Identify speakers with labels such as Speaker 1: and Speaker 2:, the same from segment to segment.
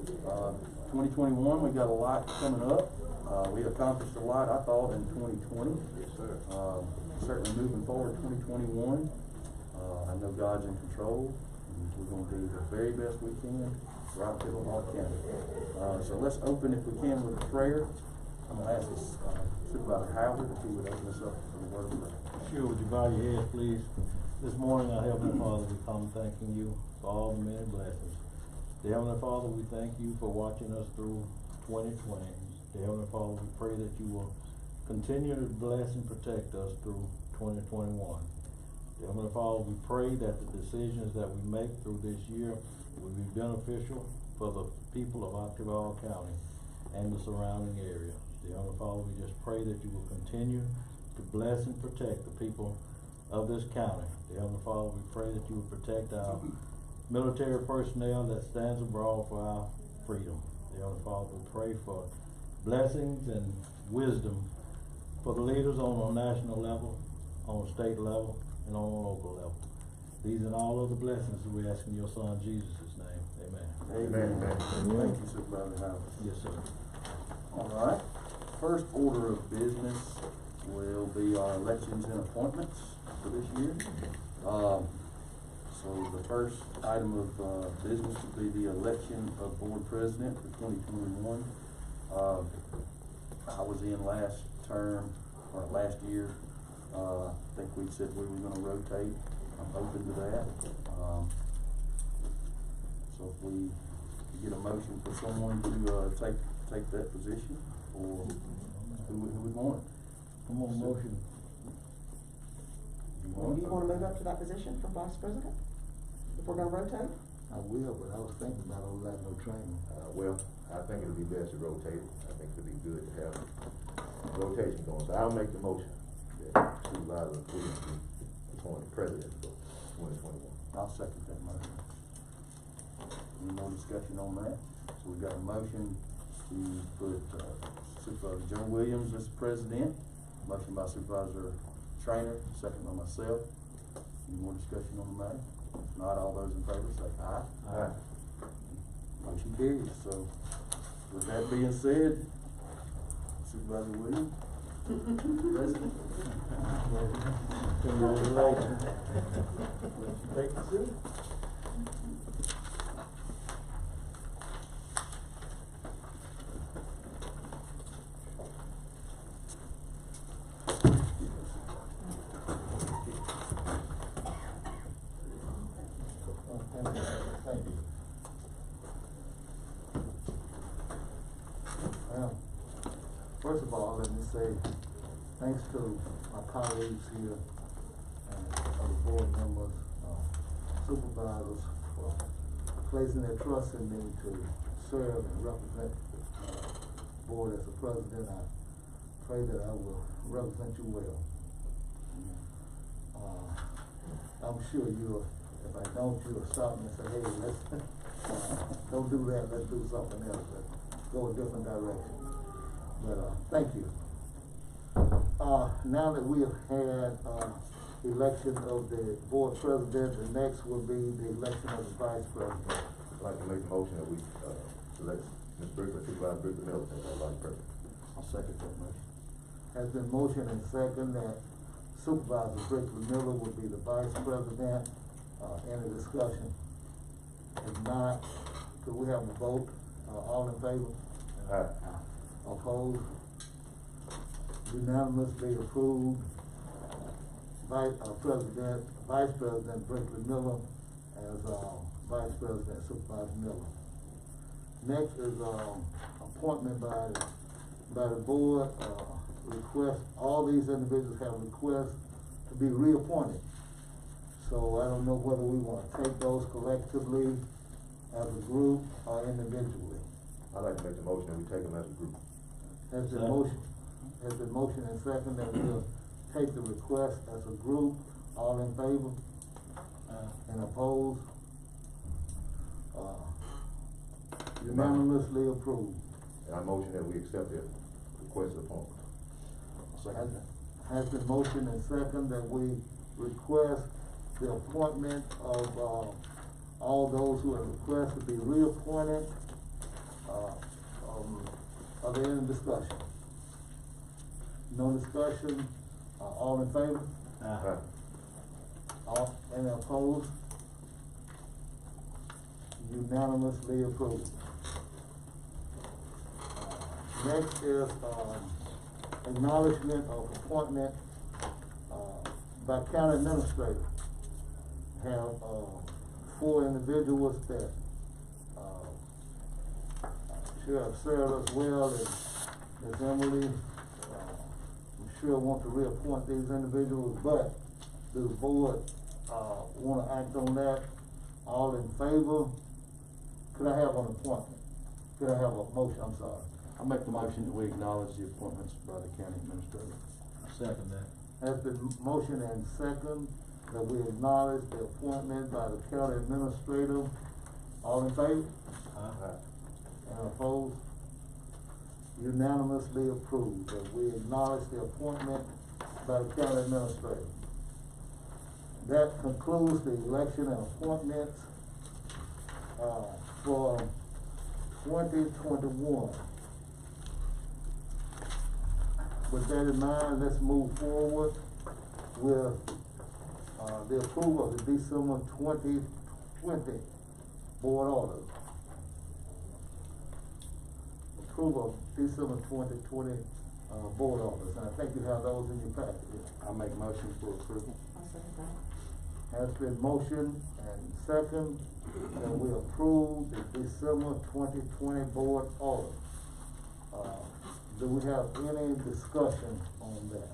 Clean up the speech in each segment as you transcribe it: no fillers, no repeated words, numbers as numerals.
Speaker 1: 2021, we got a lot coming up. We accomplished a lot, I thought, in 2020.
Speaker 2: Yes, sir.
Speaker 1: Certainly moving forward 2021. I know God's in control, and we're going to do the very best we can right through all County. So let's open, if we can, with a prayer. I'm going to ask Supervisor Howard if he would open us up for the word of prayer.
Speaker 3: Sure, would you bow your heads, please? This morning, our Heavenly Father, we come thanking you for all the many blessings. Dear Heavenly Father, we thank you for watching us through 2020. Dear Heavenly Father, we pray that you will continue to bless and protect us through 2021. Dear Heavenly Father, we pray that the decisions that we make through this year will be beneficial for the people of Octavia County and the surrounding area. Dear Heavenly Father, we just pray that you will continue to bless and protect the people of this county. Dear Heavenly Father, we pray that you will protect our military personnel that stands abroad for our freedom. Dear Heavenly Father, we pray for blessings and wisdom for the leaders on a national level, on a state level, and on a local level. These and all other blessings we ask in your Son Jesus' name. Amen.
Speaker 1: Amen. Thank you, Supervisor Howard.
Speaker 3: Yes, sir.
Speaker 1: All right. First order of business will be our elections and appointments for this year. So the first item of business will be the election of board president for 2021. I was in last term, or last year. I think we said we were gonna rotate. I'm open to that. So if we get a motion for someone to take that position, or who we want?
Speaker 3: Come on, motion.
Speaker 4: Do you want to move up to that position for vice president? If we're gonna rotate?
Speaker 5: I will, but I was thinking about all that, no training.
Speaker 2: Well, I think it'll be best to rotate it. I think it'll be good to have rotation going. So I'll make the motion that Supervisor Williams be appointed president for 2021.
Speaker 1: I'll second that motion. Any more discussion on that? So we got a motion to put Supervisor Joe Williams as president. Motion by Supervisor Trainer, second by myself. Any more discussion on the matter? If not, all those in favor say aye.
Speaker 2: Aye.
Speaker 1: Motion carries. So with that being said, Supervisor Williams, president.
Speaker 3: Congratulations.
Speaker 1: Take the seat.
Speaker 5: Thank you. Well, first of all, let me say thanks to my colleagues here and other board members, supervisors for placing their trust in me to serve and represent the board as the president. I pray that I will represent you well. I'm sure if I don't, you'll stop me and say, hey, let's don't do that, let's do something else, let's go a different direction. But thank you. Now that we have had election of the board president, the next will be the election of the vice president.
Speaker 2: I'd like to make a motion that we select Ms. Brickler, Supervisor Brickler Miller as our vice president.
Speaker 1: I'll second that motion.
Speaker 5: Has been motion and second that Supervisor Brickler Miller will be the vice president. Any discussion? If not, could we have a vote? All in favor?
Speaker 2: Aye.
Speaker 5: Opposed? Unanimously approved. Vice President Brickler Miller as Vice President Supervisor Miller. Next is appointment by the board. Request, all these individuals have requests to be reappointed. So I don't know whether we want to take those collectively as a group or individually.
Speaker 2: I'd like to make the motion that we take them as a group.
Speaker 5: Has been motion and second that we'll take the request as a group. All in favor? And opposed? Unanimously approved.
Speaker 2: And I motion that we accept the requested appointment.
Speaker 5: Has been motion and second that we request the appointment of all those who have requested to be reappointed Are there any discussion? No discussion, all in favor?
Speaker 2: Aye.
Speaker 5: All, any opposed? Unanimously approved. Next is, acknowledgement of appointment, by county administrator. Have, 4 individuals that, should have served us well, and Ms. Emily, I'm sure want to reappoint these individuals, but does the board, wanna act on that? All in favor? Could I have an appointment? Could I have a motion, I'm sorry?
Speaker 1: I make the motion that we acknowledge the appointments by the county administrator.
Speaker 3: I second that.
Speaker 5: Has been motion and second that we acknowledge the appointment by the county administrator. All in favor?
Speaker 3: Aye.
Speaker 5: And opposed? Unanimously approved that we acknowledge the appointment by the county administrator. That concludes the election and appointments, for 2021. With that in mind, let's move forward with, the approval of the December 2020 board orders. Approval of December 2020, board orders, and I think you have those in your packet here.
Speaker 1: I make motion for approval.
Speaker 4: I'll second that.
Speaker 5: Has been motion and second that we approve the December 2020 board order. Do we have any discussion on that?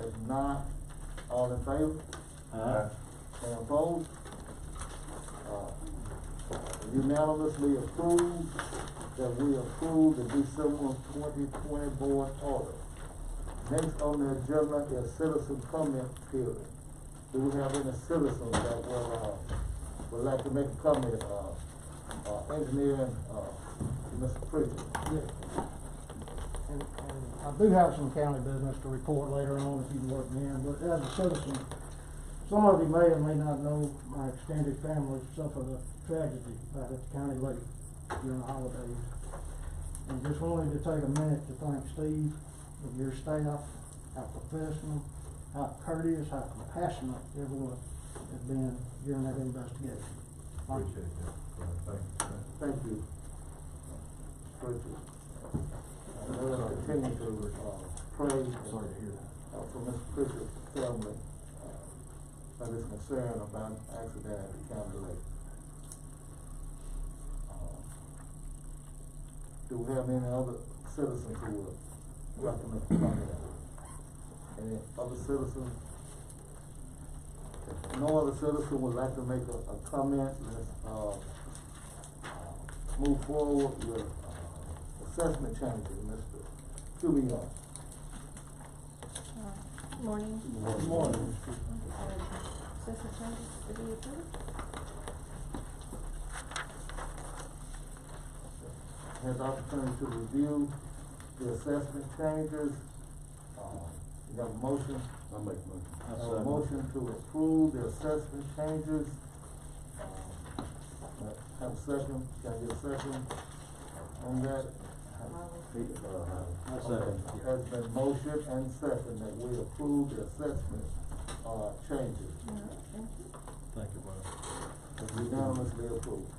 Speaker 5: If not, all in favor?
Speaker 3: Aye.
Speaker 5: Any opposed? Unanimously approved that we approve the December 2020 board order. Next on the agenda is citizen comment period. Do we have any citizens that would like to make a comment, engineer, Mr. Pritchard?
Speaker 6: Yeah. And I do have some county business to report later on if you can work me in, but as a citizen, some of you may or may not know my extended family suffered a tragedy out at the county lake during the holidays. And just wanted to take a minute to thank Steve and your staff, how professional, how courteous, how compassionate everyone has been during that investigation. Thank you.
Speaker 5: Thank you. Pritchard. Let us continue to, pray.
Speaker 6: Sorry to hear that.
Speaker 5: For Mr. Pritchard's family, that is concerned about an accident at the county lake. Do we have any other citizens who would like to make a comment? Any other citizens? If no other citizen would like to make a comment, let's, move forward with, assessment changes, Mr. Cubion.
Speaker 7: Morning.
Speaker 5: Good morning.
Speaker 7: Assessment changes to be approved?
Speaker 5: Has opportunity to review the assessment changes. You got a motion?
Speaker 1: I make a motion.
Speaker 3: I
Speaker 5: Have a
Speaker 3: second.
Speaker 5: motion to approve the assessment changes. Have a second, can I get a second on that?
Speaker 3: I second.
Speaker 5: Okay. Has been motion and second that we approve the assessment, changes.
Speaker 7: Thank you.
Speaker 3: Thank you, brother.
Speaker 5: Unanimously approved.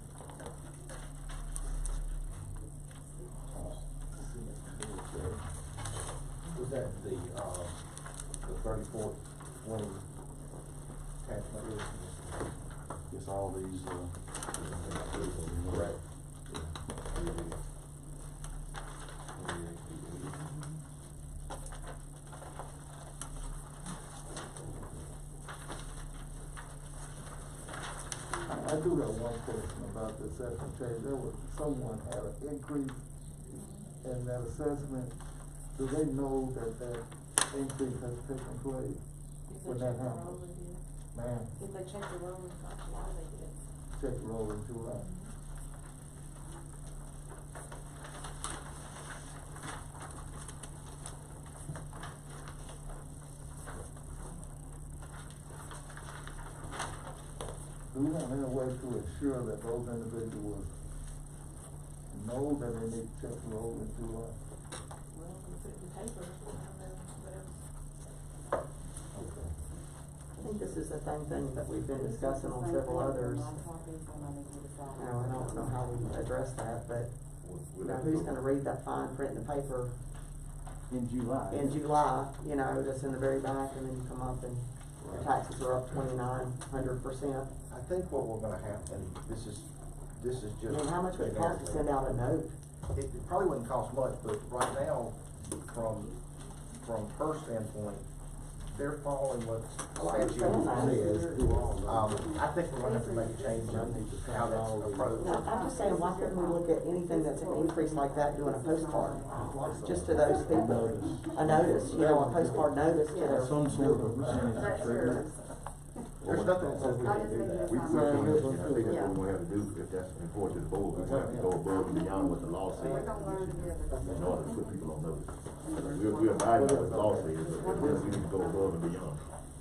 Speaker 2: Was that the 34th one tax number?
Speaker 1: Yes, all these,
Speaker 2: Correct.
Speaker 5: I do have one question about the assessment change. There was, someone had an increase in that assessment. Do they know that that increase has taken place?
Speaker 7: If
Speaker 5: When
Speaker 7: they
Speaker 5: that
Speaker 7: check the
Speaker 5: happened?
Speaker 7: roll, they did.
Speaker 5: Ma'am,
Speaker 7: If they check the roll, that's why they did.
Speaker 5: check the roll in July. Do we have any way to ensure that those individuals know that they need to check the roll in July?
Speaker 7: Well, we put it in paper, I don't know what else.
Speaker 5: Okay.
Speaker 4: I think this is the same thing that we've been discussing on several others. You know, I don't know how we address that, but, you know, who's gonna read that fine print in the paper
Speaker 3: In July.
Speaker 4: in July, you know, that's in the very back, and then you come up and your taxes are up 2,900%.
Speaker 2: I think what we're gonna have, and this is
Speaker 4: I
Speaker 2: just.
Speaker 4: mean, how much would it cost to send out a note?
Speaker 2: It probably wouldn't cost much, but right now, from her standpoint, they're following what
Speaker 4: Oh, I understand that.
Speaker 2: statute says. I think we're gonna have to make a change in how that's approached.
Speaker 4: No, I'm just saying, why couldn't we look at anything that's an increase like that, doing a postcard, just to those people? A notice, you know, a postcard notice to their.
Speaker 3: Some sort of percentage
Speaker 8: That's
Speaker 3: trigger.
Speaker 2: There's nothing that says we can't do that. We can, and I think that's what we have to do, if that's important to the board, we have to go above and beyond what the law says in order to put people on notice. We're abiding by what the law says, but we need to go above and beyond,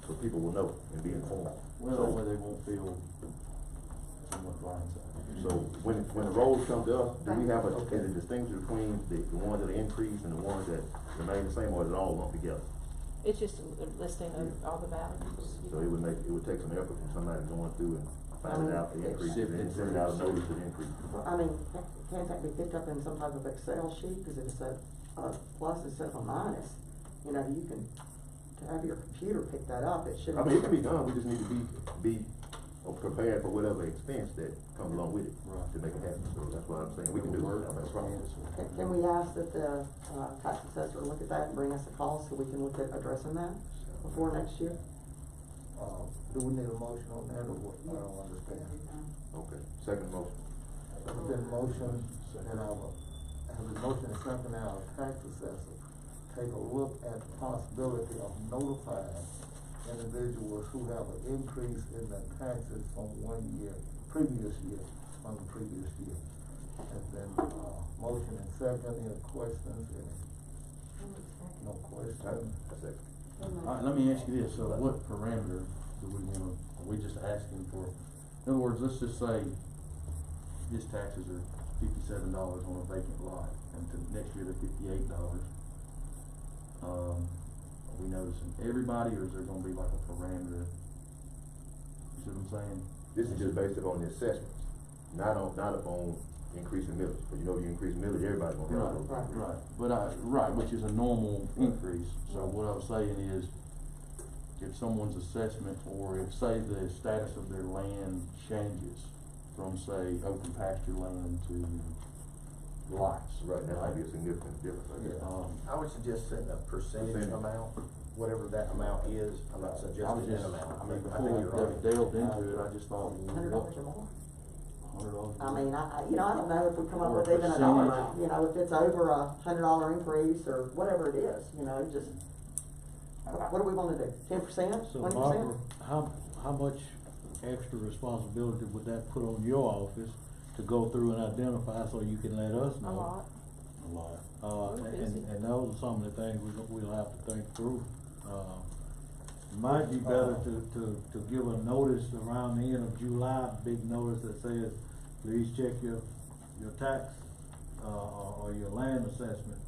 Speaker 2: so people will know and be informed.
Speaker 3: Well, that way they won't feel somewhat blindsided.
Speaker 2: So when the rolls come to us, do we have a distinction between the ones that are increased and the ones that remain the same, or is it all lumped together?
Speaker 7: It's just a listing of all the values.
Speaker 2: So it would take some effort from somebody going through and finding out the increases and then sending out a notice of the increase.
Speaker 4: Well, I mean, can't that be picked up in some type of Excel sheet, cause if it's a plus instead of a minus, you know, you can, to have your computer pick that up, it shouldn't.
Speaker 2: I mean, it can be done, we just need to be prepared for whatever expense that comes along with it
Speaker 3: Right.
Speaker 2: to make it happen, so that's what I'm saying, we can do it, that's right.
Speaker 4: Can we ask that the, tax assessor look at that and bring us a call so we can look at addressing that before next year?
Speaker 5: Do we need a motion on that or what? I don't understand.
Speaker 2: Okay, second motion.
Speaker 5: There's been motion that have a motion and second our tax assessor take a look at the possibility of notifying individuals who have an increase in their taxes from previous year. And then, motion and second, any questions, no questions?
Speaker 3: Alright, let me ask you this, so what parameter do we wanna, are we just asking for? In other words, let's just say his taxes are $57 on a vacant lot, and to next year they're $58. Are we noticing everybody, or is there gonna be like a parameter? You see what I'm saying?
Speaker 2: This is just based upon the assessments, not upon increasing millage, because you know you increase millage, everybody's gonna have those.
Speaker 3: Right, which is a normal increase, so what I was saying is, if someone's assessment, or if, say, the status of their land changes from, say, open pasture land to lots.
Speaker 2: Right, that might be a significant difference, I guess.
Speaker 9: I would suggest setting a percentage
Speaker 2: Percentage.
Speaker 9: amount, whatever that amount is. I'm not
Speaker 3: I was
Speaker 9: suggesting
Speaker 3: just,
Speaker 9: that amount.
Speaker 3: I mean,
Speaker 9: think
Speaker 3: before
Speaker 9: you're
Speaker 3: we
Speaker 9: right.
Speaker 3: delved into it, I just thought, well,
Speaker 4: $100
Speaker 3: what,
Speaker 4: or more?
Speaker 3: $100?
Speaker 4: I mean, you know, I don't know if we come up
Speaker 3: Or a
Speaker 4: with even a dollar
Speaker 3: percentage.
Speaker 4: amount, you know, if it's over $100 increase or whatever it is, you know, just, what do we wanna do, 10%, 20%?
Speaker 6: So Barbara, how much extra responsibility would that put on your office to go through and identify so you can let us know?
Speaker 7: A lot.
Speaker 6: A lot.
Speaker 7: We're busy.
Speaker 6: And those are some of the things we'll have to think through. It might be better to give a notice around the end of July, big notice that says, please check your tax, or your land assessment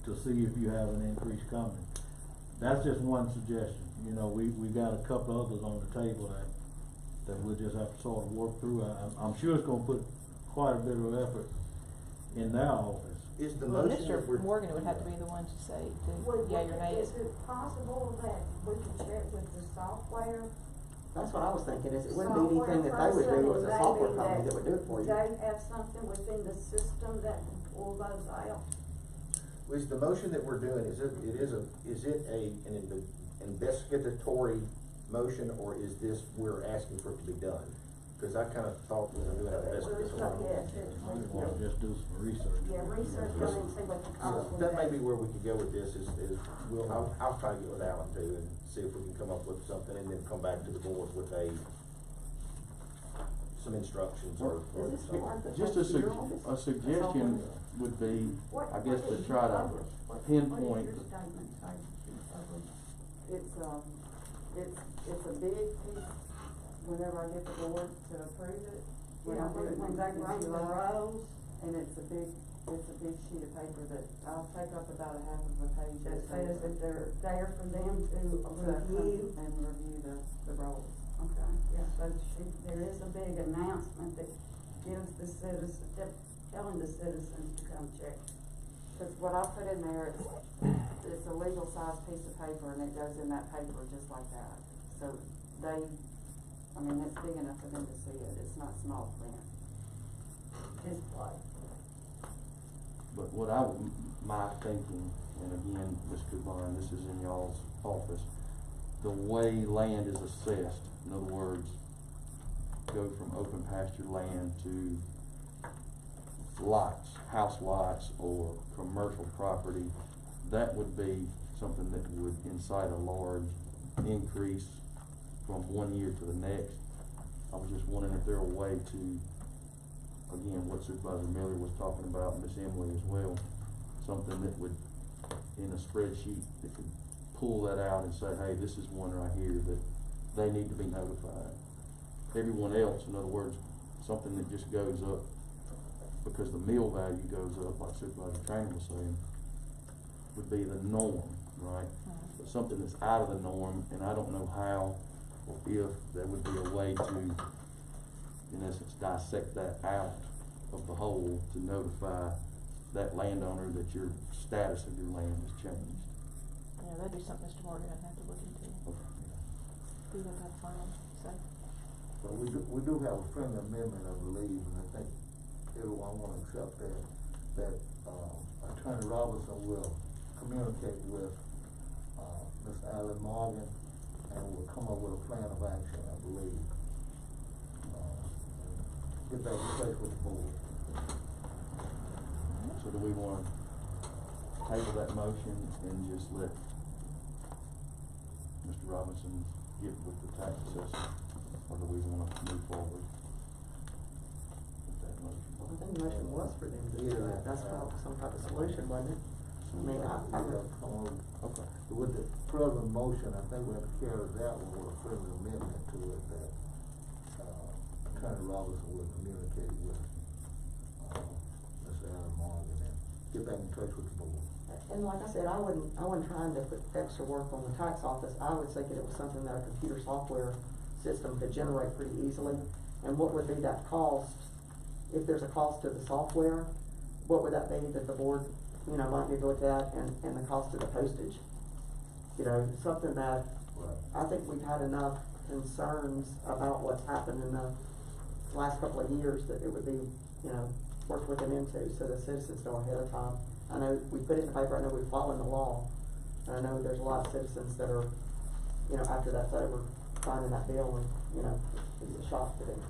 Speaker 6: to see if you have an increase coming. That's just one suggestion, you know, we got a couple others on the table that we'll just have to sort of work through. I'm sure it's gonna put quite a bit of effort in their office.
Speaker 9: Is the
Speaker 7: Well,
Speaker 9: motion that
Speaker 7: Mr.
Speaker 9: we're.
Speaker 7: Morgan would have to be the one to say, yea or nay.
Speaker 8: Is it possible that we can check with the software?
Speaker 4: That's what I was thinking, is it wouldn't be anything that they would do, it's a software company that would do it for you.
Speaker 8: They have something within the system that can pull those out.
Speaker 9: Is the motion that we're doing, is it an investigatory motion, or is this, we're asking for it to be done? Cause I kinda thought we were doing an investigatory.
Speaker 8: Yes,
Speaker 6: Or just do some research.
Speaker 8: yeah, research on it and see what the cost would be.
Speaker 9: That may be where we could go with this, I'll try to get with Alan too, and see if we can come up with something, and then come back to the board with some instructions or
Speaker 4: Is this
Speaker 9: something.
Speaker 4: smart that
Speaker 3: Just
Speaker 4: that's your office?
Speaker 3: a suggestion would be, I guess, to try to pinpoint.
Speaker 8: What is your statement, say,
Speaker 10: It's a big piece, whenever I get the board to approve it.
Speaker 8: yeah, when they run the rows,
Speaker 10: And it's a big sheet of paper that I'll take up about a half of a page.
Speaker 8: That says that they're there for them to review.
Speaker 10: And review the roles.
Speaker 8: Okay, yeah, so there is a big announcement that gives the citizens, telling the citizens to come check.
Speaker 10: Cause what I put in there, it's a legal size piece of paper and it goes in that paper just like that. So it's big enough for them to see it, it's not small print.
Speaker 8: Display.
Speaker 1: But what my thinking, and again, Ms. Coupon, this is in y'all's office, the way land is assessed, in other words, go from open pasture land to lots, house lots or commercial property, that would be something that would incite a large increase from one year to the next. I was just wondering if there a way to, again, what Supervisor Miller was talking about, Miss Emily as well, something that would, in a spreadsheet, that could pull that out and say, hey, this is one right here that they need to be notified. Everyone else, in other words, something that just goes up because the mill value goes up, like Supervisor Trainer was saying, would be the norm, right? But something that's out of the norm, and I don't know how or if there would be a way to, in essence, dissect that out of the whole to notify that landowner that your status of your land has changed.
Speaker 7: Yeah, that'd be something Mr. Morgan would have to look into. He would have final say.
Speaker 5: But we do have a friendly amendment, I believe, and I think everyone will accept that Attorney Robinson will communicate with, Mr. Alan Morgan, and will come up with a plan of action, I believe. Get that in place with the board.
Speaker 1: So do we wanna table that motion and just let Mr. Robinson get with the tax assessor, or do we wanna move forward with that motion?
Speaker 4: I think the motion was for them to do that, that's about some type of solution, wasn't it? I mean,
Speaker 1: Okay.
Speaker 5: With the present motion, I think we have to carry that one with a friendly amendment to it that, Attorney Robinson will communicate with, Mr. Alan Morgan and get back in touch with the board.
Speaker 4: And like I said, I wasn't trying to put extra work on the tax office, I was thinking it was something that a computer software system could generate pretty easily. And what would be that cost, if there's a cost to the software, what would that be that the board, might need to look at, and the cost of the postage? Something that, I think we've had enough concerns about what's happened in the last couple of years that it would be, worth looking into, so the citizens know ahead of time. I know we put it in the paper, I know we've followed the law, and I know there's a lot of citizens that are, after that's over, finding that bill and, it's a shock to them.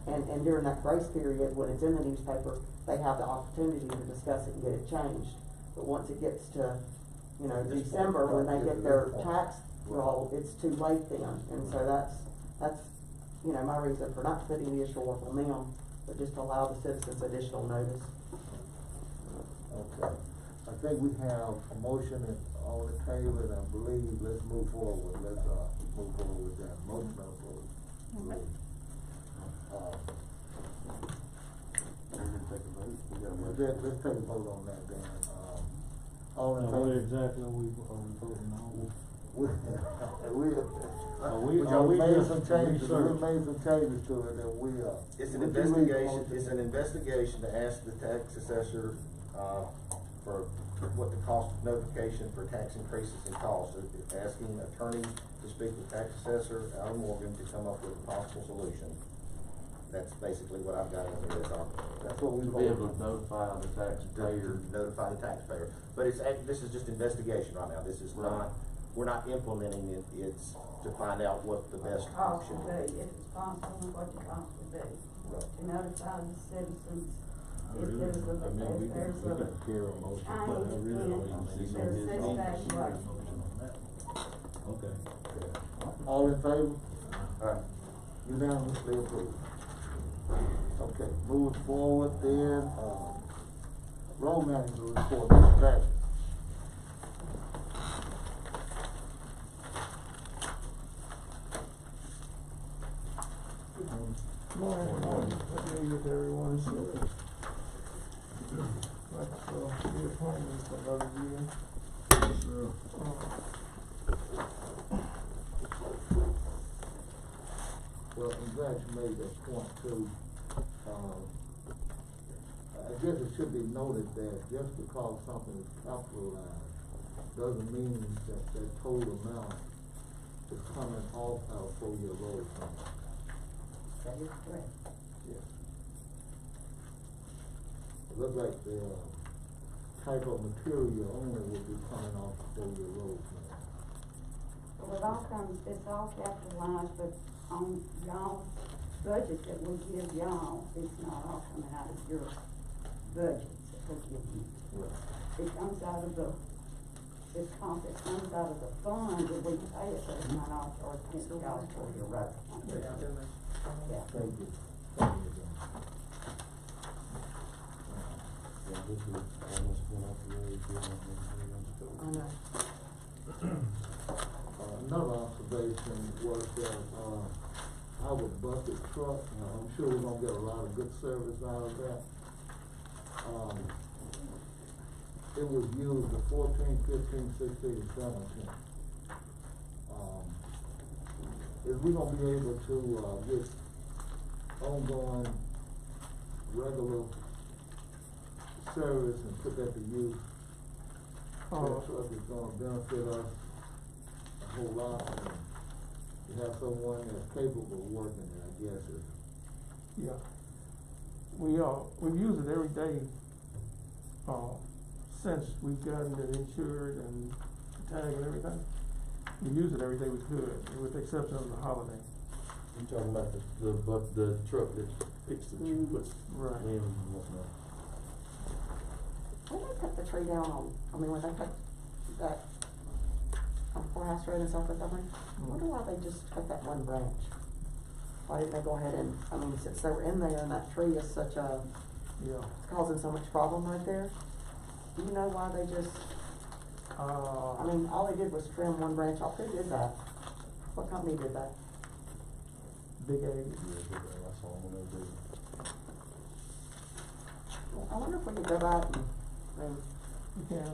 Speaker 4: And during that grace period, when it's in the newspaper, they have the opportunity to discuss it and get it changed. But once it gets to, December, when they get their tax roll, it's too late then. And so that's, my reason for not putting the additional work on them, but just to allow the citizens additional notice.
Speaker 5: Okay, I think we have a motion on the table, and I believe, let's move forward, move forward with that, motion on the floor. Let's take a vote on that then, all in
Speaker 3: What
Speaker 5: favor?
Speaker 3: exactly are we voting on?
Speaker 5: We
Speaker 3: Are we
Speaker 5: made
Speaker 3: just
Speaker 5: some changes, we
Speaker 3: research?
Speaker 5: made some changes to it, and we,
Speaker 9: It's an
Speaker 5: we do need a
Speaker 9: investigation,
Speaker 5: motion.
Speaker 9: it's an investigation to ask the tax assessor, for what the cost of notification for tax increases and costs. It's asking attorney to speak with tax assessor, Alan Morgan, to come up with a possible solution. That's basically what I've got in here,
Speaker 5: That's what we
Speaker 1: To be able to notify the taxpayer.
Speaker 9: notify the taxpayer. But this is just investigation right now, this is not, we're not implementing it, it's to find out what the best
Speaker 8: Cost
Speaker 9: option
Speaker 8: would
Speaker 9: is.
Speaker 8: be, if it's possible, and what the cost would be, to notify the citizens if
Speaker 3: Really?
Speaker 8: there's
Speaker 3: I mean, we
Speaker 8: a
Speaker 3: can carry a motion, but I really don't even see no
Speaker 8: There's
Speaker 3: business
Speaker 8: setback
Speaker 3: to carry a
Speaker 8: right.
Speaker 3: motion on that. Okay.
Speaker 5: All in favor?
Speaker 9: Alright.
Speaker 5: Unanimously approved. Okay, moving forward then, road manager report, Mr. Patrick.
Speaker 6: Morning, good to meet with everyone. So, appointments for another year.
Speaker 5: Well, I'm glad you made that point too. I guess it should be noted that just because something is capitalized doesn't mean that that total amount is coming off our 4-year road fund.
Speaker 4: That is correct.
Speaker 5: Yeah. It looks like the type of material only will be coming off the 4-year road fund.
Speaker 8: Well, it all comes, it's all capitalized, but on y'all's budget that we give y'all, it's not all coming out of your budgets that we give you.
Speaker 5: Right.
Speaker 8: It comes out of the, it comes out of the fund that we pay it, but it's not all towards y'all's for your road. Yeah.
Speaker 5: Thank you. Thank you again.
Speaker 3: Yeah, this is almost went off the road.
Speaker 4: I know.
Speaker 5: Another observation was that, our bucket truck, I'm sure we're gonna get a lot of good service out of that. It was used the 14, 15, 16, and 17. Is we gonna be able to, get ongoing, regular service and put that to use? That truck is gonna benefit us a whole lot, and you have someone that's capable of working it, I guess is.
Speaker 6: Yeah. We've used it every day, since we've gotten it insured and tag and everything. We use it every day we could, with the exception of the holiday.
Speaker 3: You talking about the truck that picks the puts
Speaker 6: Right.
Speaker 3: in and whatnot.
Speaker 4: When they cut the tree down on, when they cut that, on Courthouse Road and South Montgomery, I wonder why they just cut that one branch? Why didn't they go ahead and, since they were in there and that tree is such a,
Speaker 6: Yeah.
Speaker 4: it's causing so much problem right there? Do you know why they just, all they did was trim one branch off. Who did that? What company did that?
Speaker 6: Big A.
Speaker 3: Yeah, I saw one of those.
Speaker 4: I wonder if we could go back and,
Speaker 6: You can.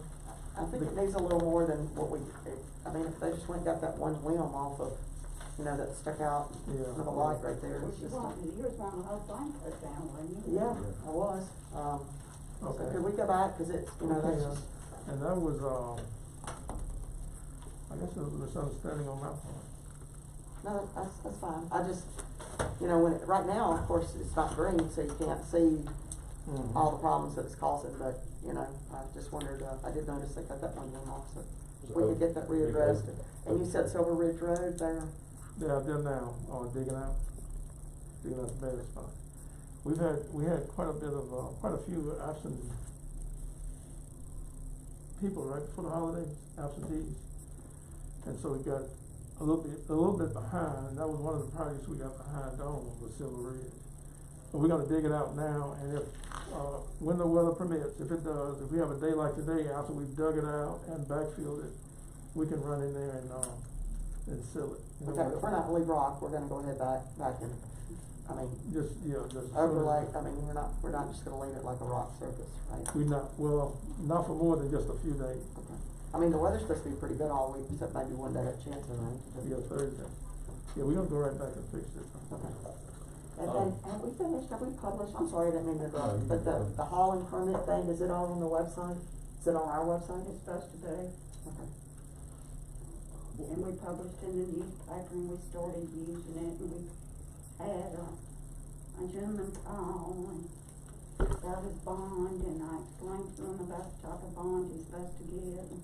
Speaker 4: I think it needs a little more than what if they just went and got that one limb off of, that stuck out
Speaker 6: Yeah.
Speaker 4: with a light right there.
Speaker 8: Well,
Speaker 4: It's
Speaker 8: you
Speaker 4: just,
Speaker 8: wanted the whole thing cut down, wasn't you?
Speaker 4: yeah, I was. So
Speaker 6: Okay.
Speaker 4: could we go back, cause it's, that's
Speaker 6: Yeah.
Speaker 4: just,
Speaker 6: And that was, I guess it was a misunderstanding on my part.
Speaker 4: no, that's fine. I just, right now, of course, it's not green, so you can't see
Speaker 6: Mhm.
Speaker 4: all the problems that it's causing, but, I just wondered, I did notice they cut that one limb off, so we could get that readdressed. And you said Silver Ridge Road there?
Speaker 6: Yeah, they're now, digging out the bad spot. We had quite a few absent people right before the holidays, absentees. And so we got a little bit behind, and that was one of the projects we got behind on was Silver Ridge. But we're gonna dig it out now, and if, when the weather permits, if it does, if we have a day like today, after we've dug it out and backfilled it, we can run in there and seal it.
Speaker 4: Okay, but we're not gonna leave rock, we're gonna go ahead back and,
Speaker 6: Just.
Speaker 4: overlay, we're not just gonna leave it like a rock surface, right?
Speaker 6: Not for more than just a few days.
Speaker 4: Okay. The weather's supposed to be pretty good all week, except maybe one day at chance of rain.
Speaker 6: Yeah, Thursday. Yeah, we're gonna go right back and fix it.
Speaker 4: Okay. And have we finished, have we published, I'm sorry, I didn't mean to interrupt, but the hauling permit thing, is it all on the website? Is it on our website?
Speaker 8: It's supposed to be,
Speaker 4: Okay.
Speaker 8: and we published in the newspaper, and we started using it, and we had a gentleman call, and got his bond, and I explained to him about the type of bond he's supposed to get, and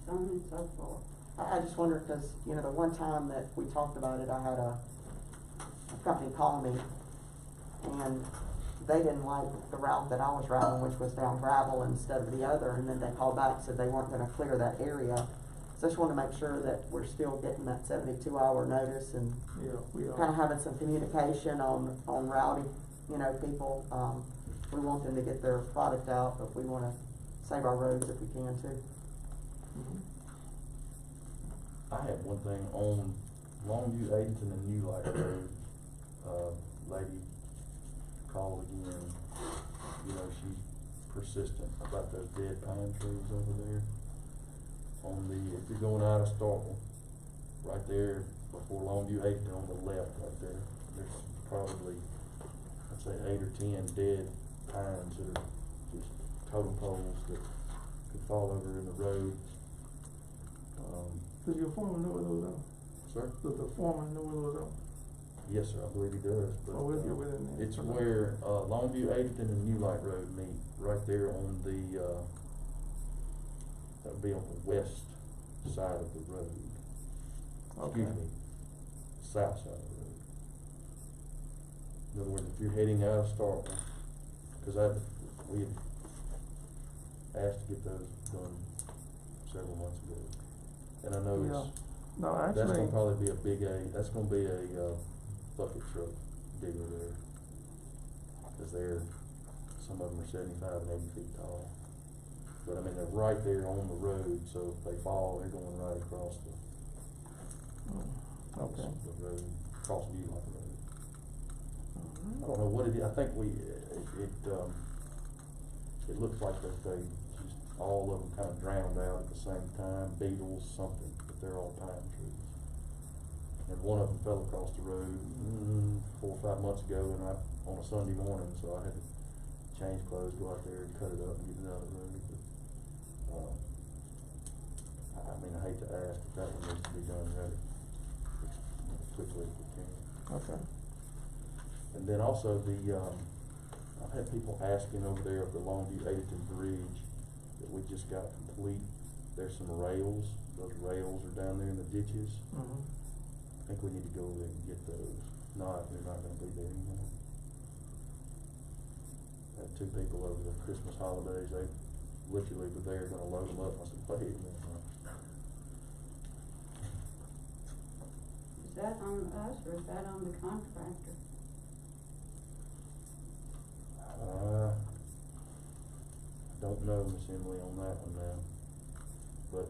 Speaker 8: so on and so forth.
Speaker 4: I just wondered, cause, the one time that we talked about it, I had a company call me, and they didn't like the route that I was routing, which was down gravel instead of the other, and then they called back and said they weren't gonna clear that area. So I just wanna make sure that we're still getting that 72-hour notice and
Speaker 6: Yeah, we are.
Speaker 4: kinda having some communication on routing, people. We want them to get their product out, but we wanna save our roads if we can too.
Speaker 6: Mhm.
Speaker 3: I had one thing on Longview, Adenton, and New Light Road. Lady called again, she's
Speaker 1: persistent about those dead pine trees over there. On the, if you're going out of Starkville, right there before Longview 8, on the left right there, there's probably, I'd say 8 or 10 dead pines that are just totem poles that could fall over in the road.
Speaker 6: Does your foreman know where those are?
Speaker 1: Sir?
Speaker 6: Does the foreman know where those are?
Speaker 1: Yes, sir, I believe he does, but,
Speaker 6: Oh, we'll get with him then.
Speaker 1: it's where, Longview, Aiden, and New Light Road meet, right there on the, that would be on the west side of the road. Excuse
Speaker 6: Okay.
Speaker 1: me, south side of the road. In other words, if you're heading out of Starkville, cause we had asked to get those done several months ago. And I know
Speaker 6: Yeah.
Speaker 1: it's,
Speaker 6: No,
Speaker 1: that's
Speaker 6: actually,
Speaker 1: gonna probably be that's gonna be a, bucket truck digger there. Cause some of them are 75 and 80 feet tall. But I mean, they're right there on the road, so if they fall, they're going right across the,
Speaker 6: okay.
Speaker 1: the road, across New Light Road. I don't know what it is, I think it looks like they just, all of them kind of drowned out at the same time, beetles, something, but they're all pine trees. And one of them fell across the road 4 or 5 months ago, and on a Sunday morning, so I had to change clothes, go out there and cut it up and get it out of the road. But, I mean, I hate to ask, but that one needs to be done rather quickly if we can.
Speaker 6: Okay.
Speaker 1: And then also I've had people asking over there of the Longview Edenton Bridge that we just got complete. There's some rails. Those rails are down there in the ditches.
Speaker 6: Mm-hmm.
Speaker 1: I think we need to go over there and get those. If not, they're not gonna be there anymore. I had 2 people over the Christmas holidays, they literally were there gonna load them up. I said, wait a minute.
Speaker 8: Is that on us or is that on the contractor?
Speaker 1: I don't know, Miss Emily, on that one now, but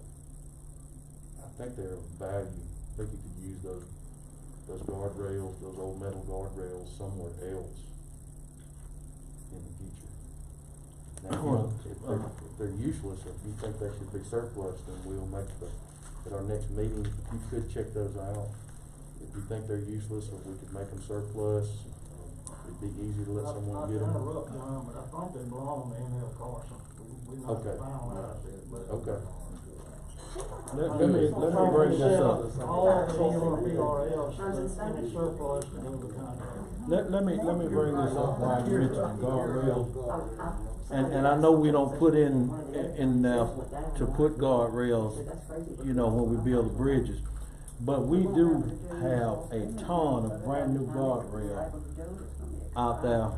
Speaker 1: I think they're of value. I think you could use those guardrails, those old metal guardrails somewhere else in the future. Now, if they're useless, or if you think they should be surplus, then we'll make at our next meeting, you could check those out. If you think they're useless, or we could make them surplus, it'd be easier to let someone get them.
Speaker 6: I interrupt, John, but I think they belong to N.L. Carson. We not
Speaker 1: Okay.
Speaker 6: finalized it, but.
Speaker 1: Okay.
Speaker 3: Let me bring this up.
Speaker 6: All PRLs, any surplus to go to the contractor.
Speaker 3: Let me bring this up while you mention guardrails. And I know we don't put in to put guardrails, you know, when we build the bridges. But we do have a ton of brand new guardrail out there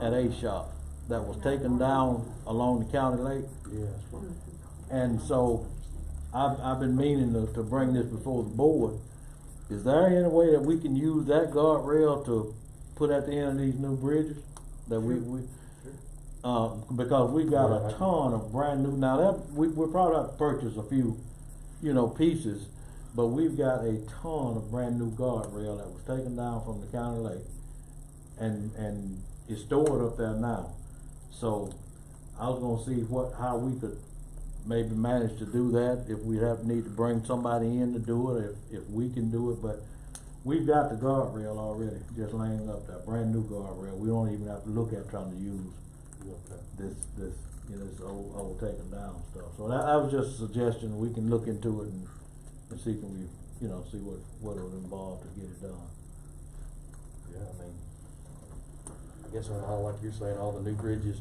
Speaker 3: at A Shop that was taken down along the county lake.
Speaker 1: Yes.
Speaker 3: And so I've been meaning to bring this before the board. Is there any way that we can use that guardrail to put at the end of these new bridges? That because we got a ton of brand new, now that, we'll probably have to purchase a few, you know, pieces, but we've got a ton of brand new guardrail that was taken down from the county lake and is stored up there now. So I was gonna see how we could maybe manage to do that, if we need to bring somebody in to do it, if we can do it, but we've got the guardrail already, just laying up there, brand new guardrail. We don't even have to look at trying to use this, you know, this old taken down stuff. So that was just a suggestion. We can look into it and see can we, you know, see what it would involve to get it done.
Speaker 1: Yeah, I mean, I guess on all, like you're saying, all the new bridges,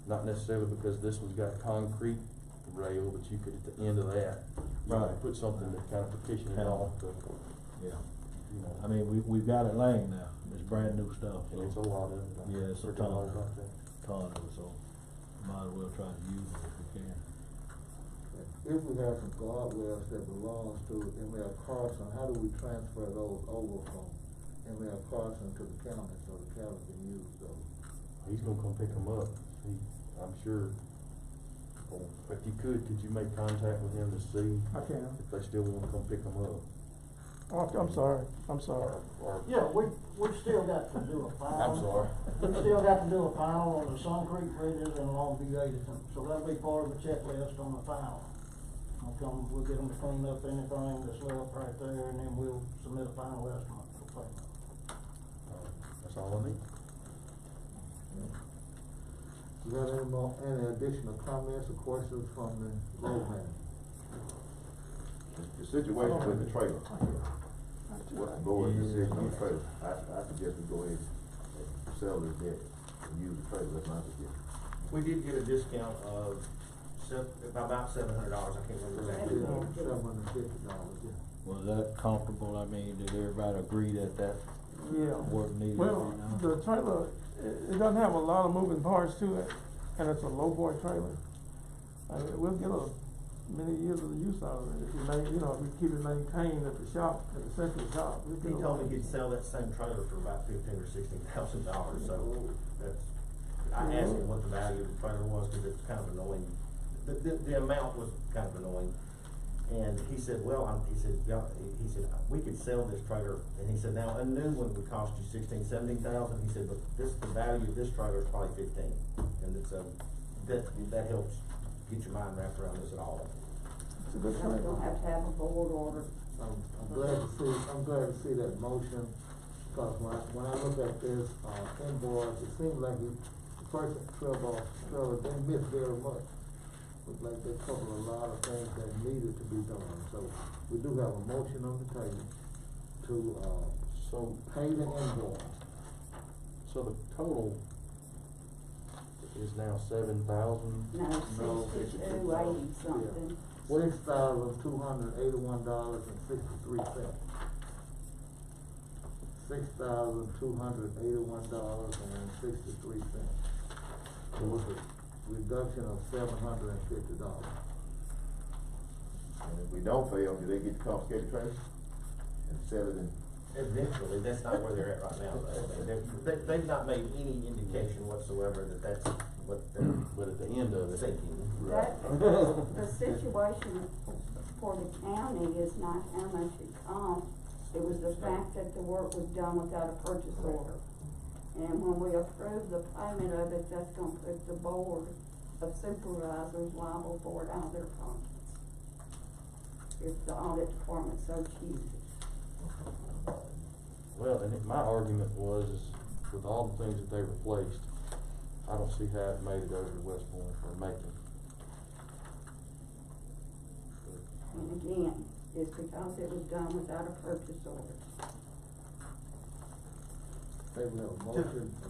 Speaker 1: not necessarily because this one's got concrete rail, but you could, at the end of that,
Speaker 3: Right.
Speaker 1: put something that kind of partition it off to,
Speaker 3: Yeah.
Speaker 1: you know.
Speaker 3: I mean, we've got it laying now. It's brand new stuff.
Speaker 1: And it's a lot of it.
Speaker 3: Yeah, it's a
Speaker 1: Forgot all
Speaker 3: ton.
Speaker 1: about that.
Speaker 3: Ton of it, so might as well try to use it if we can.
Speaker 5: If we have some guardrails that belongs to M.L. Carson, how do we transfer those over from M.L. Carson to the county so the county can use those?
Speaker 1: He's gonna come pick them up. I'm sure. If you could you make contact with him to see
Speaker 6: I can.
Speaker 1: if they still wanna come pick them up?
Speaker 6: Oh, I'm sorry. Yeah, we still got to do a final.
Speaker 2: I'm sorry.
Speaker 6: We still got to do a final on the Sun Creek bridges and along B.O.S. So that'll be part of the checklist on the final. We'll get them to clean up anything that's left right there, and then we'll submit a final estimate for payment.
Speaker 3: That's all I need.
Speaker 5: You got any additional comments or questions from the road man?
Speaker 2: The situation with the trailer, what the board decision on the trailer, I suggest we go ahead and sell this debt and use the trailer, that's my suggestion.
Speaker 9: We did get a discount of about $700, I can't remember exactly.
Speaker 5: $750, yeah.
Speaker 3: Was that comfortable? I mean, did everybody agree that
Speaker 11: Yeah.
Speaker 3: what needed to be
Speaker 11: Well,
Speaker 3: done?
Speaker 11: the trailer, it doesn't have a lot of moving parts to it, and it's a low boy trailer. We'll get many years of use out of it if we keep it maintained at the shop, at the central shop.
Speaker 9: He told me he'd sell that same trailer for about $15,000 or $16,000, so that's, I asked him what the value of the trailer was, cause it's kind of annoying. The amount was kind of annoying, and he said, he said, we could sell this trailer, and he said, now, a new one would cost you $16,000, $17,000, he said, but the value of this trailer is probably $15,000, and it's, that helps get your mind wrapped around this at all.
Speaker 11: It's a good
Speaker 8: We
Speaker 11: trailer.
Speaker 8: don't have to have a board order.
Speaker 5: I'm glad to see that motion, because when I look at this, invoice, it seems like the person, Trevor, they missed very much. Looked like they covered a lot of things that needed to be done, so we do have a motion on the table to, pay the invoice.
Speaker 3: So the total is now $7,000.
Speaker 8: No, 6280 something.
Speaker 5: $6,281.63. $6,281.63. So it was a reduction of $750.
Speaker 2: And if we don't fail, do they get the confiscated trailer and sell it in?
Speaker 9: Eventually, that's not where they're at right now, though. They've not made any indication whatsoever that that's what they're.
Speaker 3: But at the end of it.
Speaker 9: Thinking.
Speaker 8: The situation for the county is not how much it costs, it was the fact that the work was done without a purchase order. And when we approve the payment of it, that's gonna put the board of supervisors liable for it out of their pockets, if the audit department so chooses.
Speaker 3: Well, and my argument was, is with all the things that they replaced, I don't see how it made it over to West Point or Macon.
Speaker 8: And again, it's because it was done without a purchase order.
Speaker 5: Okay, we have a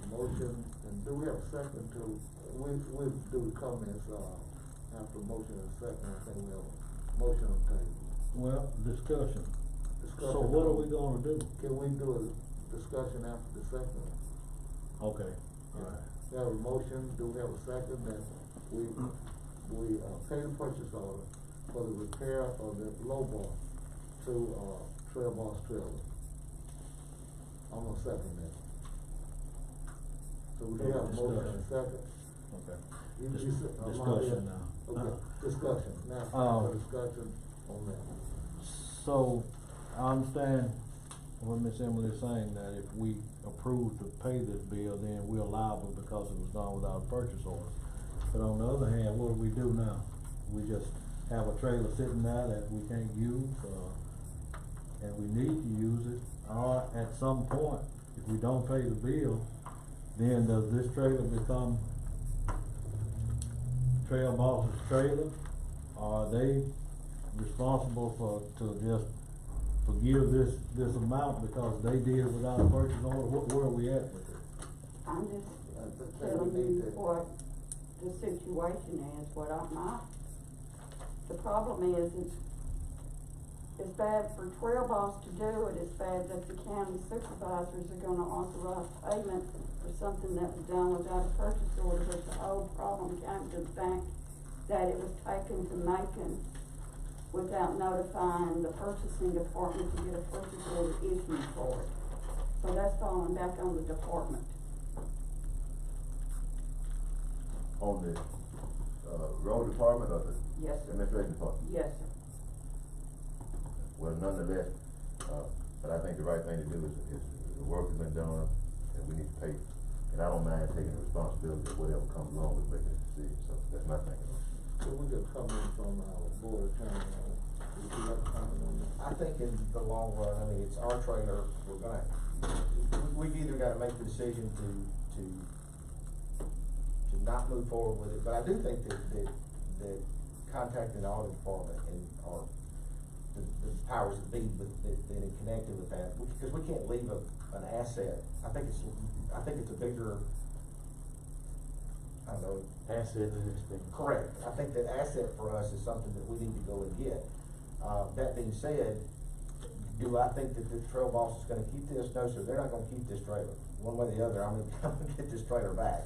Speaker 5: motion, and do we have a second to, we'll do the comments, after motion and second, I think we have a motion on the table.
Speaker 3: Well, discussion. So
Speaker 5: Discussion.
Speaker 3: what are we gonna do?
Speaker 5: Can we do a discussion after the second?
Speaker 3: Okay, alright.
Speaker 5: We have a motion, do we have a second that we pay the purchase order for the repair of the low bar to, B.O.S. trailer? I'm gonna second that. So we do have a motion and a second.
Speaker 3: Okay.
Speaker 5: Discussion
Speaker 3: now.
Speaker 5: Okay, discussion, now, discussion on that.
Speaker 3: So, I understand what Miss Emily is saying, that if we approve to pay this bill, then we're liable because it was done without a purchase order. But on the other hand, what do we do now? We just have a trailer sitting there that we can't use, and we need to use it, or at some point, if we don't pay the bill, then does this trailer become B.O.S.'s trailer? Are they responsible to just forgive this amount because they did it without a purchase order? Where are we at with it?
Speaker 8: I'm just telling you what the situation is, the problem is, it's bad for B.O.S. to do it, it's bad that the county supervisors are gonna authorize payment for something that was done without a purchase order, but the whole problem came to the fact that it was taken to Macon without notifying the purchasing department to get a purchase order issued for it. So that's falling back on the department.
Speaker 2: On the, road department or the
Speaker 8: Yes, sir.
Speaker 2: administration department?
Speaker 8: Yes, sir.
Speaker 2: Well, nonetheless, But I think the right thing to do is the work has been done, and we need to pay, and I don't mind taking the responsibility of whatever comes along with making this decision, so that's my thinking on it.
Speaker 5: So we get comment from our board attorney, would you like to comment on that?
Speaker 9: I think in the long run, I mean, it's our trailer, we're gonna, we've either gotta make the decision to not move forward with it, but I do think that contacting the audit department and, or the powers that be, but that in connecting with that, because we can't leave an asset. I think it's a bigger, I don't know.
Speaker 2: Asset in this thing.
Speaker 9: Correct. I think that asset for us is something that we need to go and get. That being said, do I think that the trail boss is gonna keep this? No, sir, they're not gonna keep this trailer. One way or the other, I'm gonna get this trailer back.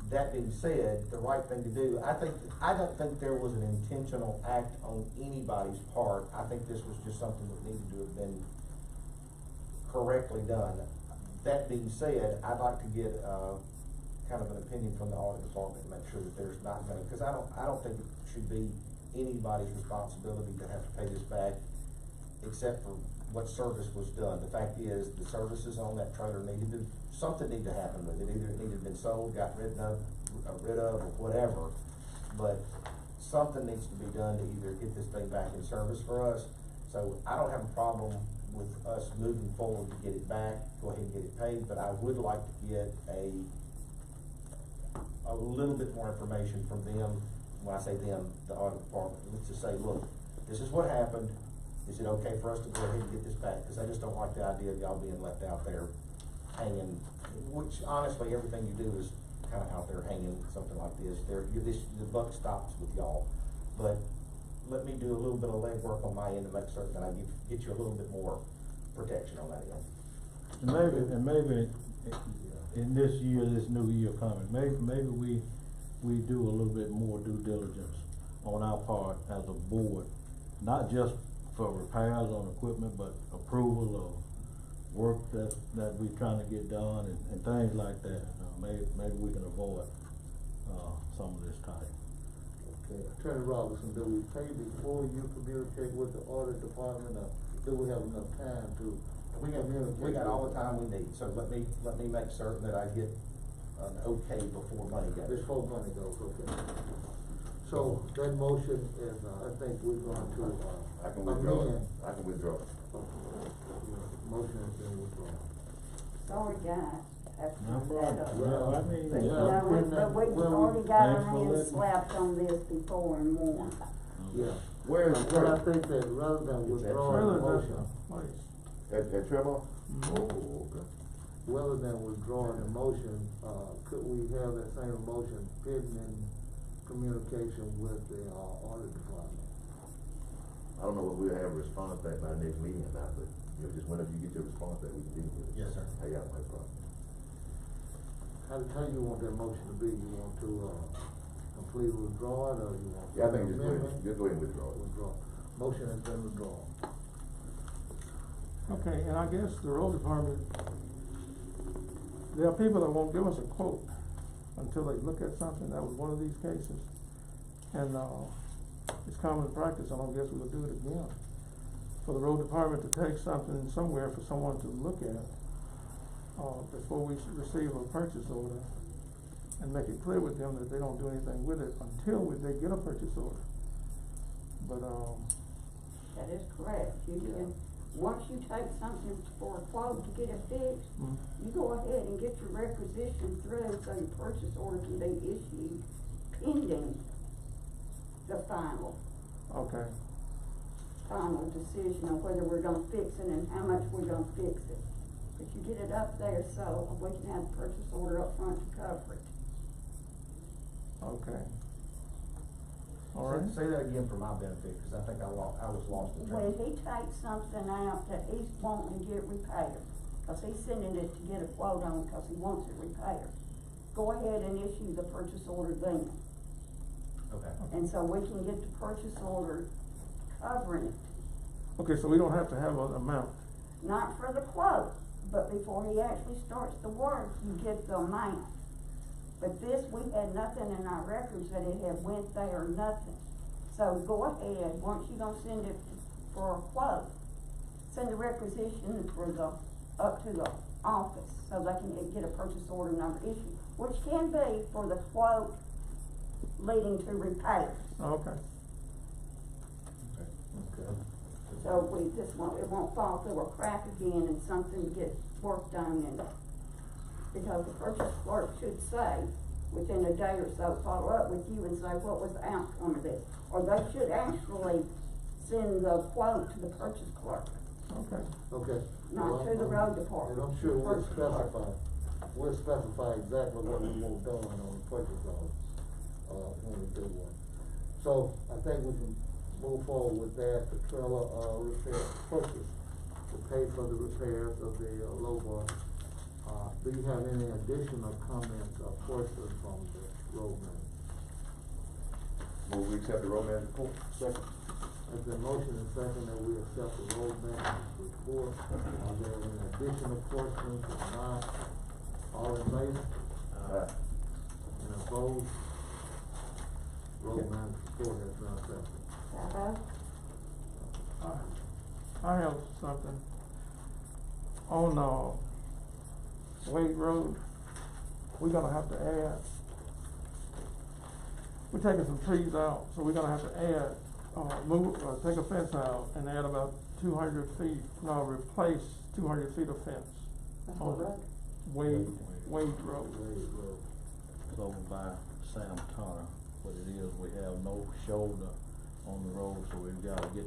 Speaker 9: That being said, the right thing to do, I don't think there was an intentional act on anybody's part. I think this was just something that needed to have been correctly done. That being said, I'd like to get, kind of an opinion from the audit department to make sure that there's not gonna, cause I don't think it should be anybody's responsibility to have to pay this back, except for what service was done. The fact is, the services on that trailer something needed to happen with it. Either it needed to been sold, got rid of, or whatever. But something needs to be done to either get this thing back in service for us. So I don't have a problem with us moving forward to get it back, go ahead and get it paid, but I would like to get a little bit more information from them. When I say them, the audit department, let's just say, look, this is what happened. Is it okay for us to go ahead and get this back? Cause I just don't like the idea of y'all being left out there hanging, which honestly, everything you do is kinda out there hanging, something like this. The buck stops with y'all. But let me do a little bit of legwork on my end to make certain that I get you a little bit more protection on that end.
Speaker 3: And maybe in this year, this new year coming, maybe we do a little bit more due diligence on our part as a board, not just for repairs on equipment, but approval of work that we're trying to get done and things like that. Maybe we can avoid, some of this type.
Speaker 5: Okay, Attorney Robinson, do we pay before you communicate with the audit department, or do we have enough time to?
Speaker 9: We got all the time we need, so let me make certain that I get an okay before money goes.
Speaker 5: Before money goes, okay. So that motion is, I think we're going to,
Speaker 2: I can withdraw.
Speaker 5: amend.
Speaker 2: I can withdraw.
Speaker 5: Motion has been withdrawn.
Speaker 8: Sorry, guys. Have to
Speaker 3: No
Speaker 8: bring that
Speaker 3: problem.
Speaker 8: up.
Speaker 3: Well, I mean,
Speaker 8: But, you
Speaker 3: yeah.
Speaker 8: know, but we've already got our
Speaker 3: Thanks for
Speaker 8: hands
Speaker 3: letting-
Speaker 8: slapped on this before and more.
Speaker 5: Yeah.
Speaker 2: Where is
Speaker 5: But I think that rather than withdrawing the
Speaker 11: Trailer's
Speaker 5: motion,
Speaker 11: at the place.
Speaker 2: at Trevor?
Speaker 11: Mhm.
Speaker 2: Oh, okay.
Speaker 5: rather than withdrawing the motion, could we have that same motion pending in communication with the, audit department?
Speaker 2: I don't know if we'll have a response back by the next meeting or not, but, you know, just whenever you get your response back, we can deal with it.
Speaker 9: Yes, sir.
Speaker 2: I got my problem.
Speaker 5: How do you want that motion to be? You want to, completely withdraw it, or you want?
Speaker 2: Yeah, I think just go
Speaker 5: amendment?
Speaker 2: ahead, just go ahead and withdraw it.
Speaker 5: Withdraw. Motion has been withdrawn.
Speaker 11: Okay, and I guess the road department, there are people that won't give us a quote until they look at something. That was one of these cases. And, it's common practice, I don't guess we'll do it again, for the road department to take something somewhere for someone to look at, before we receive a purchase order, and make it clear with them that they don't do anything with it until they get a purchase order. But,
Speaker 8: That is correct. You can, once you take something for a quote to get it fixed,
Speaker 11: Mhm.
Speaker 8: you go ahead and get your requisition through so your purchase order can be issued pending the final decision on whether we're gonna fix it and how much we're gonna fix it. But you get it up there so we can have the purchase order up front to cover it.
Speaker 11: okay. All right.
Speaker 9: Say that again for my benefit, cause I think I was lost in
Speaker 8: When
Speaker 9: there.
Speaker 8: he takes something out that he's wanting to get repaired, cause he's sending it to get a quote on, cause he wants it repaired, go ahead and issue the purchase order then.
Speaker 9: Okay.
Speaker 8: And so we can get the purchase order covering it,
Speaker 11: Okay, so we don't have to have an amount.
Speaker 8: not for the quote, but before he actually starts the work, you get the amount. But this, we had nothing in our records that it had went there, nothing. So go ahead, once you're gonna send it for a quote, send a requisition for the, up to the office, so they can get a purchase order number issued, which can be for the quote leading to repairs.
Speaker 11: Okay.
Speaker 1: Okay.
Speaker 8: So it won't fall through a crack again and something gets work done and, because the purchase clerk should say, within a day or so, follow up with you and say, what was the outcome of this? Or they should actually send the quote to the purchase clerk,
Speaker 11: Okay.
Speaker 5: Okay.
Speaker 8: not to the road department.
Speaker 5: And I'm sure we'll
Speaker 8: Purchase clerk.
Speaker 5: specify exactly what we want done on the purchase order, when we do one. So, I think we can move forward with that, the trailer, repair, purchase, to pay for the repairs of the, low bar. Do you have any additional comments or questions from the road manager?
Speaker 2: Move we accept the road manager report.
Speaker 5: Second. There's been motion and second that we accept the road manager's report. Are there any additional questions or not? All in favor? And opposed? Road manager's report has been accepted.
Speaker 11: I have something. On, Wade Road, we're gonna have to add, we're taking some trees out, so we're gonna have to add, take a fence out and add about 200 feet, replace 200 feet of fence.
Speaker 4: That's what road?
Speaker 11: Wade Road.
Speaker 3: It's over by Sam Turner. What it is, we have no shoulder on the road, so we've gotta get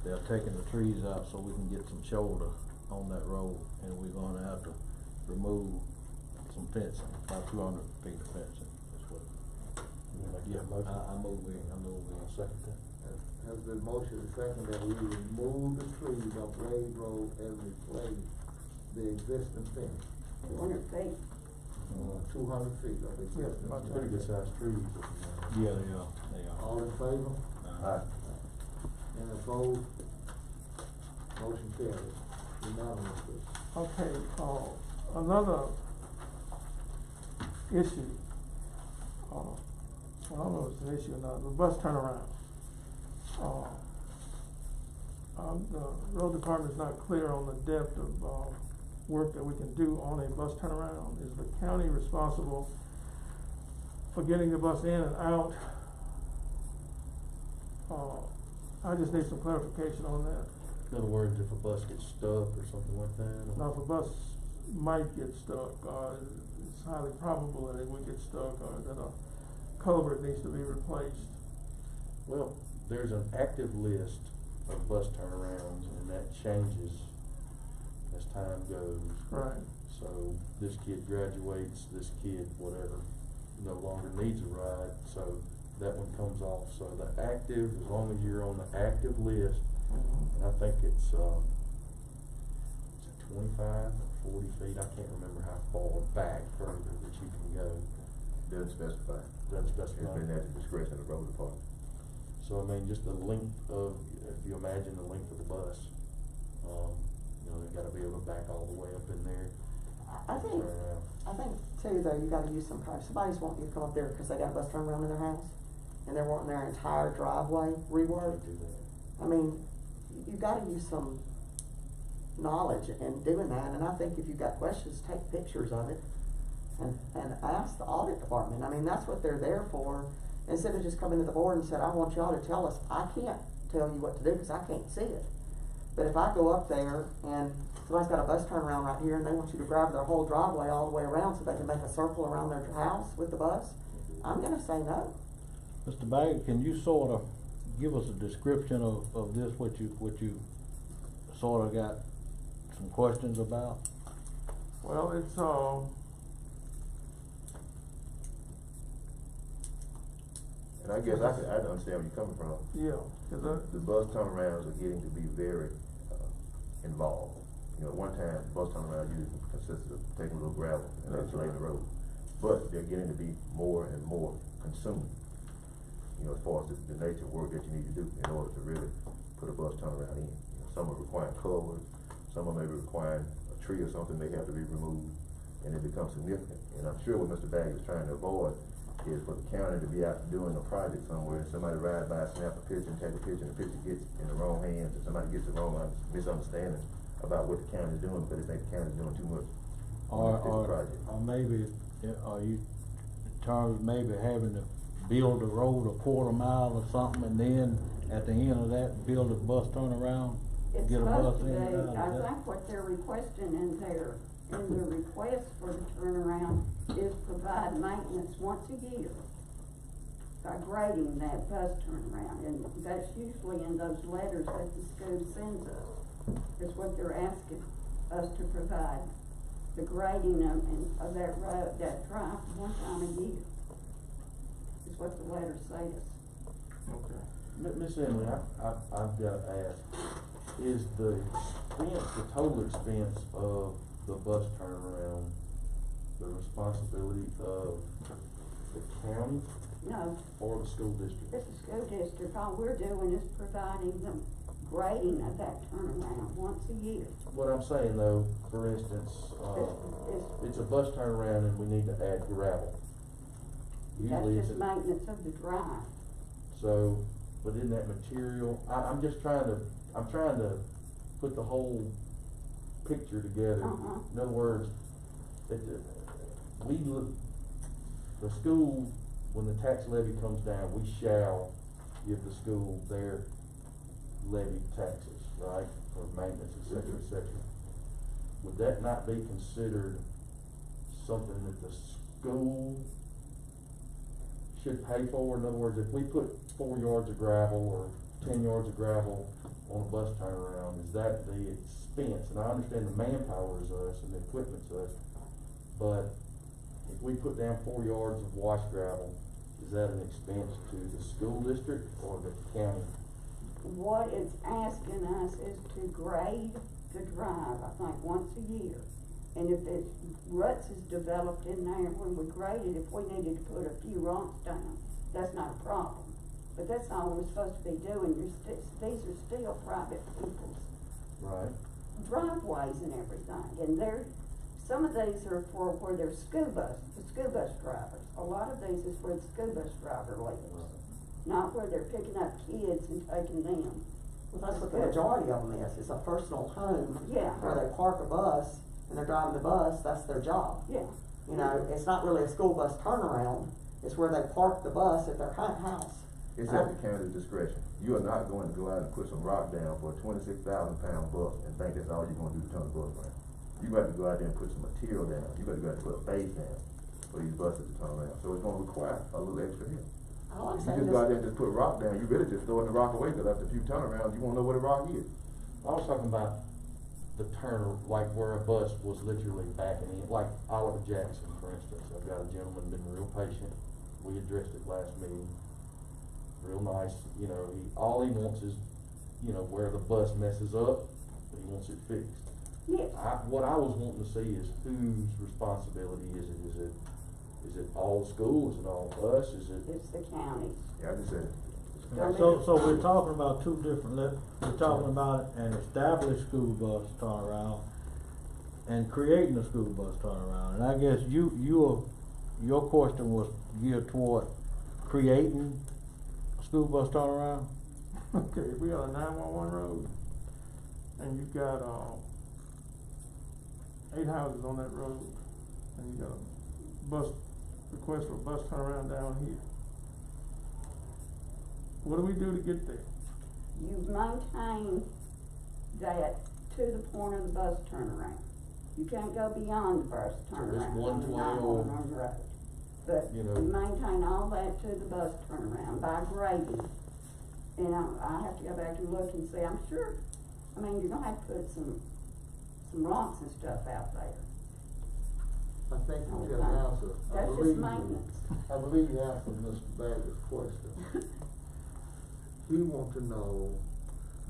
Speaker 3: they're taking the trees out so we can get some shoulder on that road, and we're gonna have to remove some fencing, about 200 feet of fencing. That's what. I move in.
Speaker 1: Second that.
Speaker 5: Has been motion and second that we remove the trees off Wade Road and replace the existing fence.
Speaker 8: 200 feet.
Speaker 5: 200 feet of existing
Speaker 11: about
Speaker 5: fence.
Speaker 1: Pretty good sized trees.
Speaker 3: Yeah, they are.
Speaker 5: All in favor?
Speaker 3: Aye.
Speaker 5: And opposed? Motion carries unanimously.
Speaker 11: Okay, another issue, I don't know if it's an issue or not, the bus turnaround. The road department's not clear on the depth of, work that we can do on a bus turnaround. Is the county responsible for getting the bus in and out? I just need some clarification on that.
Speaker 1: In other words, if a bus gets stuck or something like that? or-
Speaker 11: Now, if a bus might get stuck, it's highly probable that it would get stuck, or that a culvert needs to be replaced.
Speaker 1: Well, there's an active list of bus turnarounds, and that changes as time goes.
Speaker 11: Right.
Speaker 1: So this kid graduates, this kid, whatever, no longer needs a ride, so that one comes off. So the active, as long as you're on the active list, and I think it's 25 or 40 feet, I can't remember how far back further that you can go.
Speaker 2: Doesn't specify.
Speaker 1: Doesn't
Speaker 2: It's
Speaker 1: specify.
Speaker 2: been at the discretion of the road department.
Speaker 1: So I mean, just the length of, if you imagine the length of the bus, they've gotta be able to back all the way up in there.
Speaker 4: I think,
Speaker 1: turn around.
Speaker 4: I think too, though, you gotta use some price. Somebody's wanting you to come up there because they got a bus turnaround in their house, and they're wanting their entire driveway reworked.
Speaker 1: Do that.
Speaker 4: I mean, you gotta use some knowledge in doing that, and I think if you've got questions, take pictures of it and ask the audit department. I mean, that's what they're there for. Instead of just coming to the board and said, I want y'all to tell us, I can't tell you what to do because I can't see it. But if I go up there and somebody's got a bus turnaround right here and they want you to grab their whole driveway all the way around so they can make a circle around their house with the bus, I'm gonna say no.
Speaker 3: Mr. Baggett, can you sort of give us a description of this, what you sort of got some questions about?
Speaker 11: Well, it's,
Speaker 2: And I guess I understand where you're coming from.
Speaker 11: yeah, 'cause
Speaker 2: The bus turnarounds are getting to be very, involved. At one time, bus turnaround usually consisted of taking a little gravel and then laying the road. But they're getting to be more and more consumed, as far as the nature of work that you need to do in order to really put a bus turnaround in. Some are requiring covers, some are maybe requiring a tree or something may have to be removed, and it becomes significant. And I'm sure what Mr. Baggett is trying to avoid is for the county to be out doing a project somewhere, and somebody rides by, snap a picture, and take a picture, and the picture gets in the wrong hands, and somebody gets the wrong misunderstanding about what the county's doing, because they think the county's doing too much on this particular project.
Speaker 3: Or maybe, are you, in terms of maybe having to build a road a quarter mile or something, and then at the end of that, build a bus turnaround?
Speaker 8: It's
Speaker 3: Get a bus
Speaker 8: supposed to
Speaker 3: in
Speaker 8: be,
Speaker 3: and out,
Speaker 8: I
Speaker 3: is that-
Speaker 8: think what they're requesting in the request for the turnaround is provide maintenance once a year by grading that bus turnaround, and that's usually in those letters that the school sends us. Is what they're asking us to provide, the grading of that road, that drive, one time a year. Is what the letter says.
Speaker 11: Okay.
Speaker 12: Miss Emily, I've gotta ask, is the expense, the total expense of the bus turnaround the responsibility of the county
Speaker 8: No,
Speaker 12: or the school district?
Speaker 8: it's the school district, all we're doing is providing the grading of that turnaround once a year.
Speaker 12: What I'm saying though, for instance, it's a bus turnaround and we need to add gravel.
Speaker 8: That's
Speaker 12: Usually
Speaker 8: just
Speaker 12: it's
Speaker 8: maintenance of the drive.
Speaker 12: so, but in that material, I'm just trying to put the whole picture together.
Speaker 8: Uh-huh.
Speaker 12: In other words, the school, when the tax levy comes down, we shall give the school their levy taxes, right, for maintenance, et cetera, et cetera. Would that not be considered something that the school should pay for? In other words, if we put 4 yards of gravel or 10 yards of gravel on a bus turnaround, is that the expense? And I understand the manpower is us and the equipment's us, but if we put down 4 yards of wash gravel, is that an expense to the school district or the county?
Speaker 8: What it's asking us is to grade the drive, I think, once a year. And if it's, ruts is developed in there, when we grade it, if we needed to put a few rocks down, that's not a problem. But that's all we're supposed to be doing, these are still private people's
Speaker 12: Right.
Speaker 8: driveways and everything, and some of these are for where there's the school bus drivers. A lot of these is where the school bus driver lives, not where they're picking up kids and taking them.
Speaker 4: Well, that's what the majority of them is, it's a personal home.
Speaker 8: Yeah.
Speaker 4: Where they park a bus, and they're driving the bus, that's their job.
Speaker 8: Yeah.
Speaker 4: You know, it's not really a school bus turnaround, it's where they park the bus at their house.
Speaker 2: It's at the county's discretion. You are not going to go out and put some rock down for a 26,000-pound bus and think that's all you're gonna do to turn the bus around. You got to go out there and put some material down. You got to go out and put a base down for these buses to turn around. So it's gonna require a little extra help.
Speaker 4: All I'm
Speaker 2: If you
Speaker 4: saying
Speaker 2: just
Speaker 4: is,
Speaker 2: go out there and just put a rock down, you really just throwing the rock away, because after a few turnarounds, you won't know what a rock is.
Speaker 12: I was talking about the turn, like where a bus was literally backing in, like Oliver Jackson, for instance. I've got a gentleman been real patient. We addressed it last meeting. Real nice, you know, all he wants is, you know, where the bus messes up, he wants it fixed.
Speaker 8: Yes.
Speaker 12: What I was wanting to see is whose responsibility is it? Is it all the school? Is it all us? Is it?
Speaker 8: It's the county.
Speaker 2: Yeah, I just said it.
Speaker 3: So we're talking about two different we're talking about an established school bus turnaround and creating a school bus turnaround. And I guess your question was geared toward creating a school bus turnaround?
Speaker 11: Okay, if we got a 911 road, and you've got, 8 houses on that road, and you got a request for a bus turnaround down here. What do we do to get there?
Speaker 8: You maintain that to the point of the bus turnaround. You can't go beyond the bus turnaround on the 911 road. But
Speaker 12: You
Speaker 8: you
Speaker 12: know.
Speaker 8: maintain all that to the bus turnaround by grading. And I have to go back and look and see, I'm sure, I mean, you're gonna have to put some rocks and stuff out there.
Speaker 5: I think you just answered.
Speaker 8: That's just maintenance.
Speaker 5: I believe you answered Mr. Bagger's question. We want to know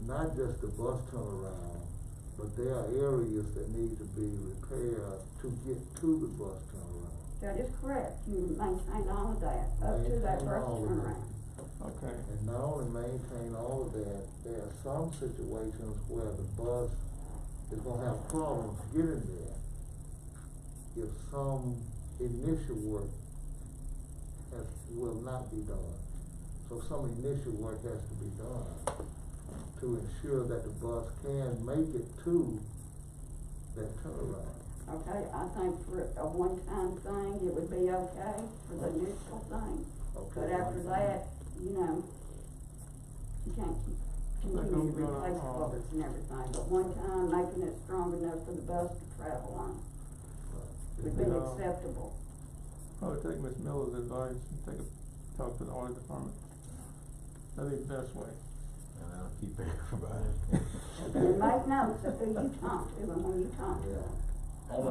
Speaker 5: not just the bus turnaround, but there are areas that need to be repaired to get to the bus turnaround.
Speaker 8: That is correct. You maintain all of that up to that
Speaker 5: Maintain
Speaker 8: bus
Speaker 5: all of that.
Speaker 8: turnaround.
Speaker 11: Okay.
Speaker 5: And not only maintain all of that, there are some situations where the bus is gonna have problems getting there if some initial work will not be done. So some initial work has to be done to ensure that the bus can make it to that turnaround.
Speaker 8: Okay, I think for a one-time thing, it would be okay for the initial thing.
Speaker 5: Okay.
Speaker 8: But after that, you know, you can't continue to replace culverts and everything, but one time making it strong enough for the bus to travel on would be acceptable.
Speaker 11: Probably take Ms. Miller's advice and talk to the audit department. That'd be the best way.
Speaker 3: And I'll keep everybody.
Speaker 8: And make notes of who you talk to and when you talk to them.
Speaker 12: On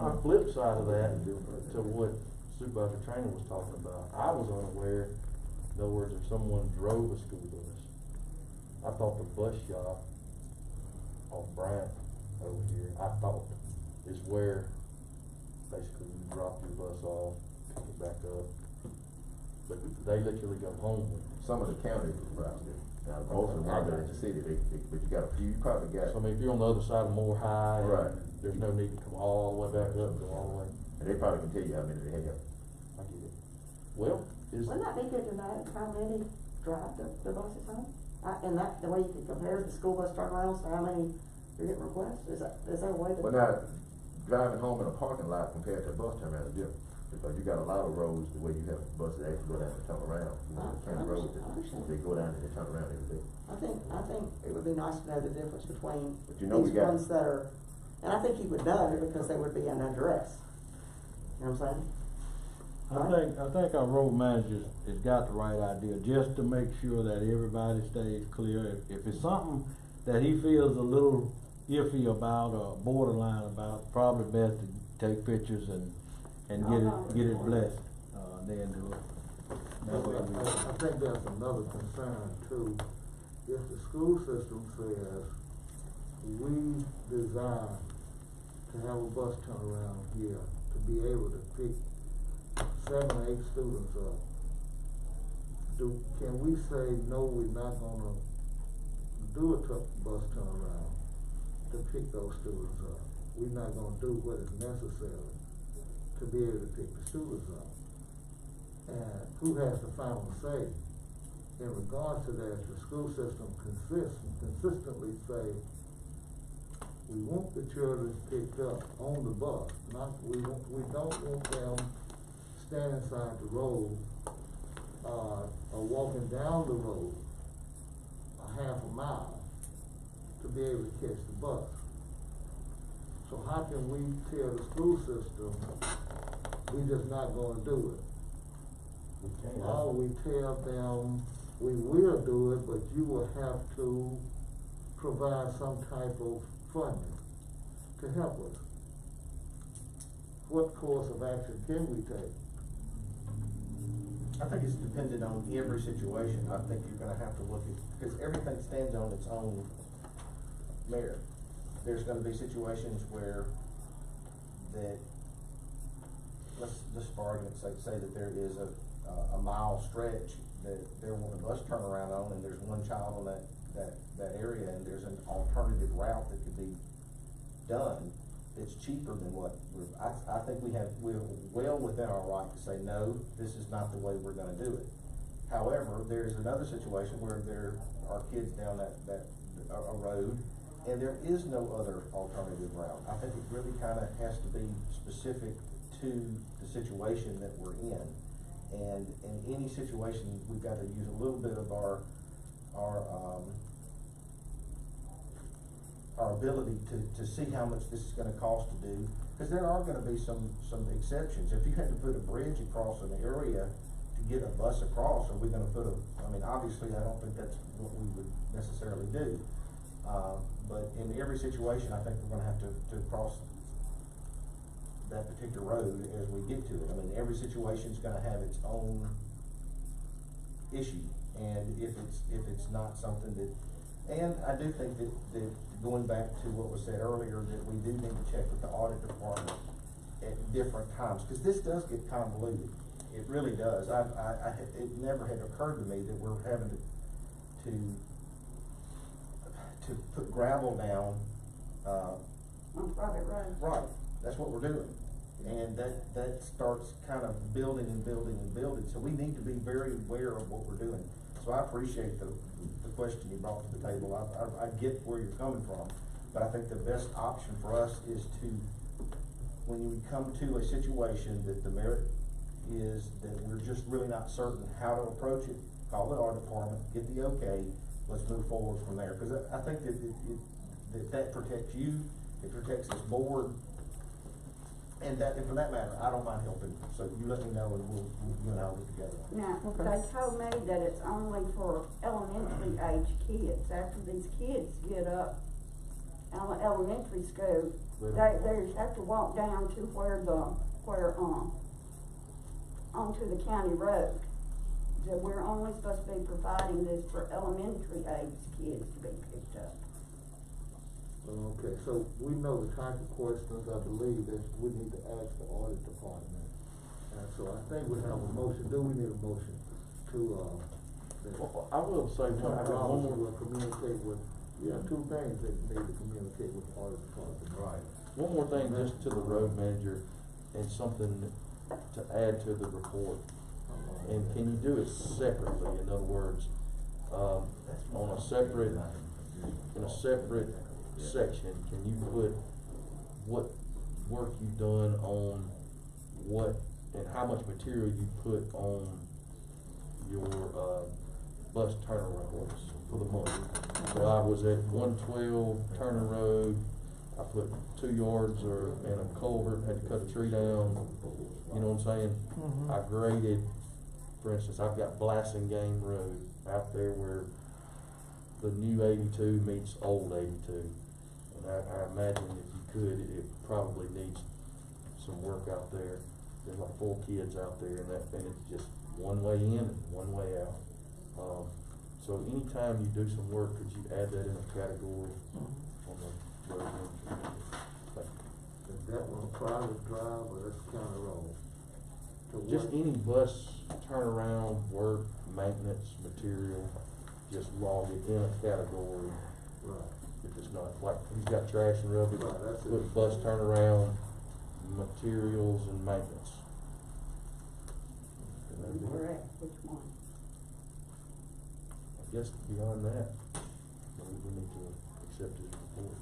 Speaker 12: the flip side of that, to what Supervisor Trainer was talking about, I was unaware, in other words, if someone drove a school bus, I thought the bus shop on Bryant over here, I thought is where basically you drop your bus off, pick it back up, but they literally go home with it.
Speaker 2: Some of the counties provide it. Now, most of them are in the city, but you got a few, you probably got.
Speaker 12: So I mean, if you're on the other side of Moore High,
Speaker 2: Right.
Speaker 12: there's no need to come all the way back up, go all the way.
Speaker 2: And they probably can tell you how many they have.
Speaker 12: I get it. Well,
Speaker 4: Wouldn't that be good to know how many drive the buses home? And that, the way you could compare the school bus turnarounds to how many you're getting requests, is that a way to?
Speaker 2: But now, driving home in a parking lot compared to a bus turnaround is different. Because you got a lot of roads the way you have buses that actually go down and turn around. You know, county roads that they go down and they turn around every day.
Speaker 4: I think it would be nice to know the difference between
Speaker 2: But you know
Speaker 4: these
Speaker 2: we got-
Speaker 4: ones that are, and I think you would know because they would be under duress. You know what I'm saying?
Speaker 3: I think our road manager has got the right idea, just to make sure that everybody stays clear. If it's something that he feels a little iffy about or borderline about, probably best to take pictures and get it blessed, then do it. That way we-
Speaker 5: I think that's another concern too. If the school system says, we desire to have a bus turnaround here to be able to pick 7 or 8 students up, can we say, no, we're not gonna do a bus turnaround to pick those students up? We're not gonna do what is necessary to be able to pick the students up. And who has the final say? In regards to that, the school system consistently say, we want the children picked up on the bus, we don't want them standing inside the road, or walking down the road a half a mile to be able to catch the bus. So how can we tell the school system, we just not gonna do it?
Speaker 12: we can't.
Speaker 5: Or we tell them, we will do it, but you will have to provide some type of funding to help us. What course of action can we take?
Speaker 9: I think it's dependent on every situation. I think you're gonna have to look at, because everything stands on its own merit. There's gonna be situations where that, let's for argument's sake, say that there is a mile stretch that they're wanting a bus turnaround on, and there's one child on that area, and there's an alternative route that could be done. It's cheaper than what I think we're well within our right to say, no, this is not the way we're gonna do it. However, there's another situation where there are kids down a road, and there is no other alternative route. I think it really kinda has to be specific to the situation that we're in. And in any situation, we've got to use a little bit of our ability to see how much this is gonna cost to do, because there are gonna be some exceptions. If you had to put a bridge across an area to get a bus across, are we gonna put I mean, obviously, I don't think that's what we would necessarily do. But in every situation, I think we're gonna have to cross that particular road as we get to it. I mean, every situation's gonna have its own issue, and if it's not something that, and I do think that going back to what was said earlier, that we do need to check with the audit department at different times, because this does get convoluted. It really does. It never had occurred to me that we're having to put gravel down,
Speaker 8: On private roads.
Speaker 9: right, that's what we're doing. And that starts kind of building and building and building, so we need to be very aware of what we're doing. So I appreciate the question you brought to the table. I get where you're coming from, but I think the best option for us is to, when we come to a situation that the merit is that we're just really not certain how to approach it, call it our department, get the okay, let's move forward from there. Cause I think that protects you, it protects this board, and for that matter, I don't mind helping, so you let me know and you and I will get together.
Speaker 8: Now,
Speaker 11: Okay.
Speaker 8: they told me that it's only for elementary age kids. After these kids get up elementary school, they have to walk down to onto the county road. That we're only supposed to be providing this for elementary age kids to be picked up.
Speaker 5: Okay, so we know the type of questions, I believe, that we need to ask the audit department. And so I think we have a motion, do we need a motion to,
Speaker 12: Well, I will say, I got one more.
Speaker 5: will communicate with, two things that need to communicate with the audit department.
Speaker 9: Right.
Speaker 12: One more thing, just to the road manager, and something to add to the report. And can you do it separately? In other words, in a separate section, can you put what work you've done on what, and how much material you put on your, bus turnarounds for the month? So I was at 112 Turner Road, I put 2 yards and a culvert, had to cut a tree down, you know what I'm saying?
Speaker 11: Mhm.
Speaker 12: I graded, for instance, I've got Blassingame Road out there where the new 82 meets old 82. And I imagine if you could, it probably needs some work out there. There's like 4 kids out there, and it's just one way in and one way out. So anytime you do some work, could you add that in a category on the road? Thank you.
Speaker 5: Is that one a private drive or that's county road?
Speaker 12: Just any bus turnaround, work, maintenance, material, just log it in a category.
Speaker 5: Right.
Speaker 12: If it's not, like, he's got trash and rubbish,
Speaker 5: Right, that's
Speaker 12: put
Speaker 5: it.
Speaker 12: bus turnaround, materials and maintenance. And that'd be-
Speaker 8: Where at, which one?
Speaker 12: I guess beyond that, we need to accept his report.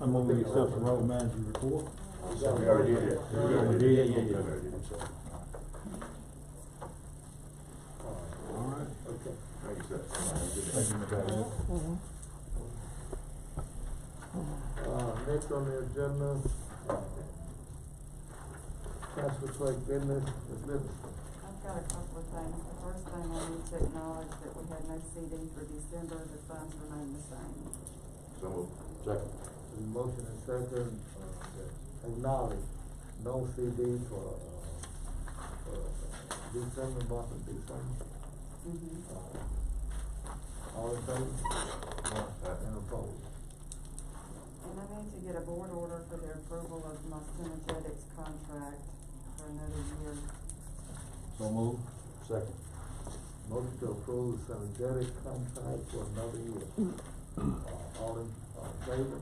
Speaker 3: I'm gonna accept the road manager report.
Speaker 2: We already did it.
Speaker 3: We already did,
Speaker 12: Yeah.
Speaker 2: I'm sorry.
Speaker 3: Alright.
Speaker 5: Okay.
Speaker 2: Thank you, sir.
Speaker 12: Thank you, Mr.
Speaker 11: Mhm.
Speaker 5: Next on the agenda, transfer clerk business, Ms. Livingston.
Speaker 10: I've got a couple of things. The first thing I need to acknowledge that we had no CD for December, the funds remain the same.
Speaker 2: So moved.
Speaker 12: Second.
Speaker 5: Motion and second, acknowledge no CD for December, month of December. All in favor? And opposed?
Speaker 10: And I need to get a board order for the approval of my Synergetics contract for another year.
Speaker 3: So move.
Speaker 12: Second.
Speaker 5: Motion to approve the Synergetic contract for another year. All in favor?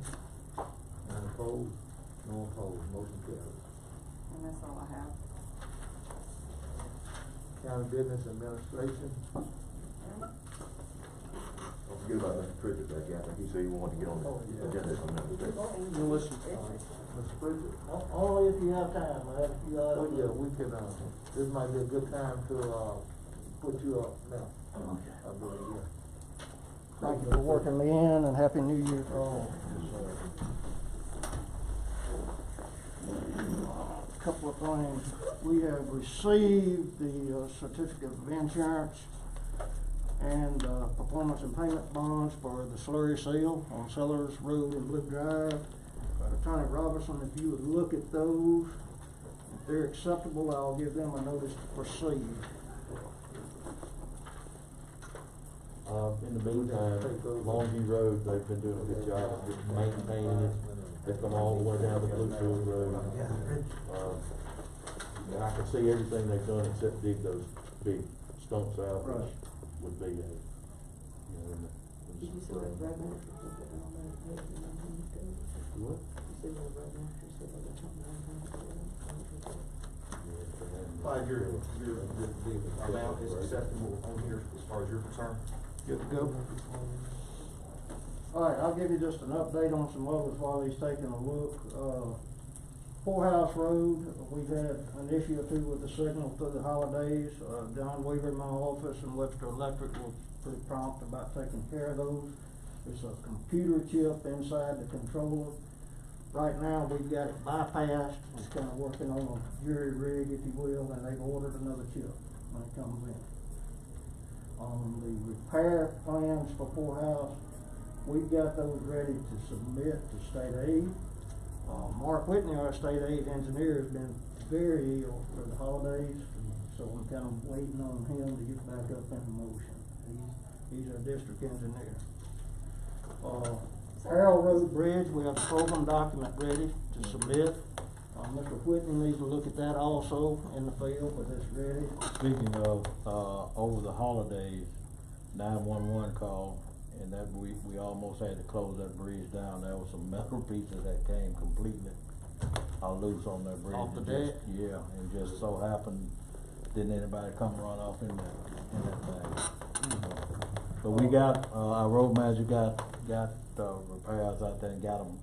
Speaker 5: And opposed? No opposed, motion carries.
Speaker 10: And that's all I have.
Speaker 5: County Business Administration,
Speaker 2: Don't forget about Mr. Pritchard back there. I think he said he wanted to get on the agenda if I'm not mistaken.
Speaker 12: Listen.
Speaker 5: Mr. Pritchard.
Speaker 6: Only if you have time, I have a few
Speaker 5: Oh,
Speaker 6: items.
Speaker 5: yeah, we can, this might be a good time to, put you up now.
Speaker 6: Okay.
Speaker 5: I'll do it again.
Speaker 6: Thank you for working me in, and Happy New Year to all. Couple of things. We have received the certificate of insurance and performance and payment bonds for the slurry seal on Sellers Road and Blue Drive. Attorney Robertson, if you would look at those, if they're acceptable, I'll give them a notice to proceed.
Speaker 12: In the meantime, Longview Road, they've been doing a good job of just maintaining it. They've come all the way down to Bluefield Road. And I can see everything they've done except dig those big stumps out, which would be a, you know,
Speaker 4: Did you see what Brad Masters was getting on that?
Speaker 12: What?
Speaker 4: You see what Brad Masters
Speaker 9: Clyde, the amount is acceptable on here as far as you're concerned?
Speaker 6: Good to go. Alright, I'll give you just an update on some others while he's taking a look. Poorhouse Road, we've had an issue or two with the signal through the holidays. John Weaver in my office and Webster Electric were pretty prompt about taking care of those. It's a computer chip inside the controller. Right now, we've got it bypassed. It's kind of working on a jury rig, if you will, and they've ordered another chip when it comes in. On the repair plans for Poorhouse, we've got those ready to submit to state aid. Mark Whitney, our state aid engineer, has been very ill for the holidays, so I'm kind of waiting on him to get back up in motion. He's our district engineer. Harold Road Bridge, we have a program document ready to submit. Mr. Whitney needs to look at that also in the field, but it's ready.
Speaker 3: Speaking of, over the holidays, 911 called, and that we almost had to close that bridge down. There was some metal pieces that came completely loose on that bridge.
Speaker 6: Off the
Speaker 3: And
Speaker 6: deck?
Speaker 3: Yeah, and just so happened, didn't anybody come run off in that thing. But we got, our road manager got repairs out there and got them,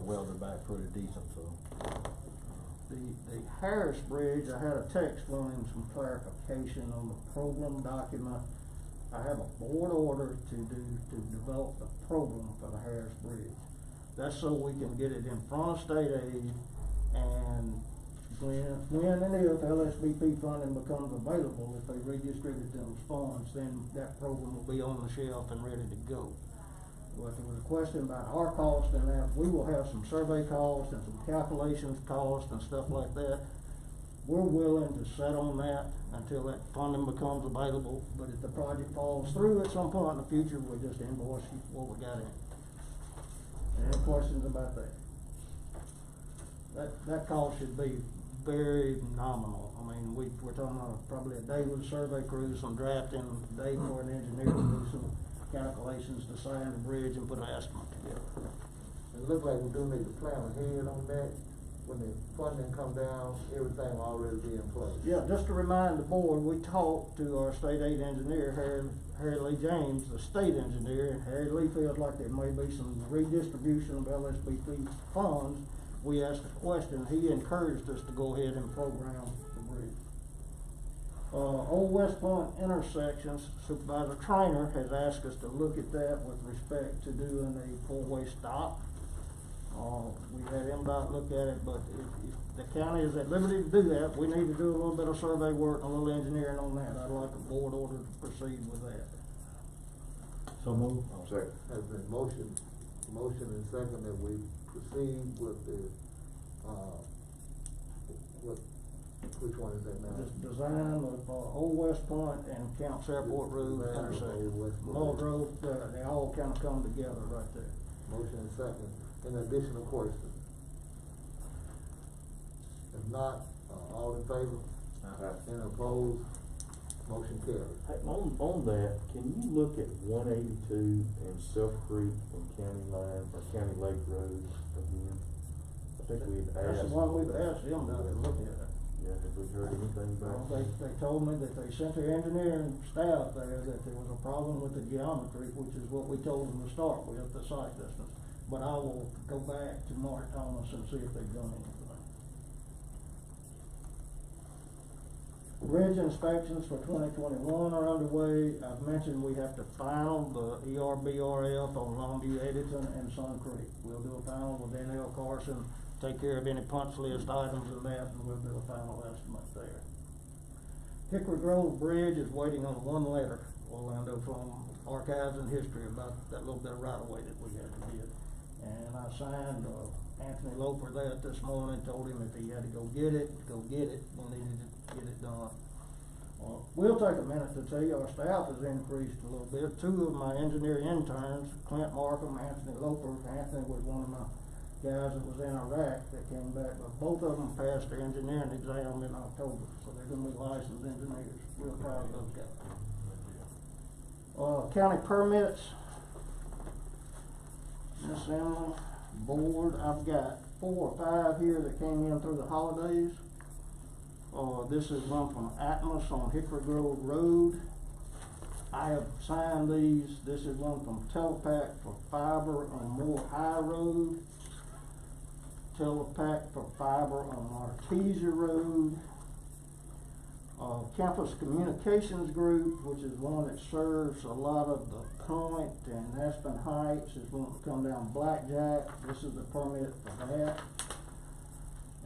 Speaker 3: welded back pretty decent, so.
Speaker 6: The Harris Bridge, I had a text wanting some clarification on the program document. I have a board order to develop the program for the Harris Bridge. That's so we can get it in front of state aid, and when and if LSBP funding becomes available, if they redistribute those funds, then that program will be on the shelf and ready to go. But there was a question about our cost and that. We will have some survey costs and some calculations costs and stuff like that. We're willing to set on that until that funding becomes available, but if the project falls through at some point in the future, we'll just invoice you what we got in. Any questions about that? That cost should be very nominal. I mean, we're talking about probably a day with a survey crew, some drafting, a day for an engineer to do some calculations to sign the bridge and put an estimate together.
Speaker 5: It looks like we do need to plan ahead on that. When the funding come down, everything will already be in place.
Speaker 6: Yeah, just to remind the board, we talked to our state aid engineer, Harry Lee James, the state engineer, and Harry Lee feels like there may be some redistribution of LSBP funds. We asked a question, he encouraged us to go ahead and program the bridge. Old West Point intersections, Supervisor Trainer has asked us to look at that with respect to doing a four-way stop. We had MDOT look at it, but if the county is at liberty to do that, we need to do a little bit of survey work and a little engineering on that. I'd like a board order to proceed with that.
Speaker 3: So move.
Speaker 2: Second.
Speaker 5: Has been motion and second that we proceed with the, which one is that now?
Speaker 6: Just design of Old West Point and Counts Airport Road intersection. Mull Road, they all kind of come together right there.
Speaker 5: Motion and second. Any additional questions? If not, all in favor? Any opposed? Motion carries.
Speaker 12: Hey, on that, can you look at 182 and Self Creek and County Line, or County Lake Road again? I think we had asked.
Speaker 6: That's the one we've asked them to look at.
Speaker 12: Yeah, have we heard anything back?
Speaker 6: They told me that they sent their engineering staff there that there was a problem with the geometry, which is what we told them to start with, the site distance. But I will go back to Mark Thomas and see if they've done anything. Bridge inspections for 2021 are underway. I've mentioned we have to final the ERBRF on Longview, Edenton, and Sun Creek. We'll do a final with N.L. Carson, take care of any punch list items and that, and we'll do a final estimate there. Hickory Grove Bridge is waiting on one letter, Orlando, from Archives and History about that little bit of right-of-way that we had to get. And I signed Anthony Loper that this morning, told him if he had to go get it, we needed to get it done. We'll take a minute to tell you our staff has increased a little bit. Two of my engineer interns, Clint Markham, Anthony Loper. Anthony was one of my guys that was in Iraq that came back, but both of them passed their engineering exam in October, so they're gonna be licensed engineers. Real proud of those guys. County permits. Miss Emily, board, I've got 4 or 5 here that came in through the holidays. This is one from Atmos on Hickory Grove Road. I have signed these. This is one from Telepac for fiber on Moore High Road. Telepac for fiber on Artesia Road. Campus Communications Group, which is one that serves a lot of the Point and Aspen Heights, is wanting to come down Blackjack. This is the permit for that.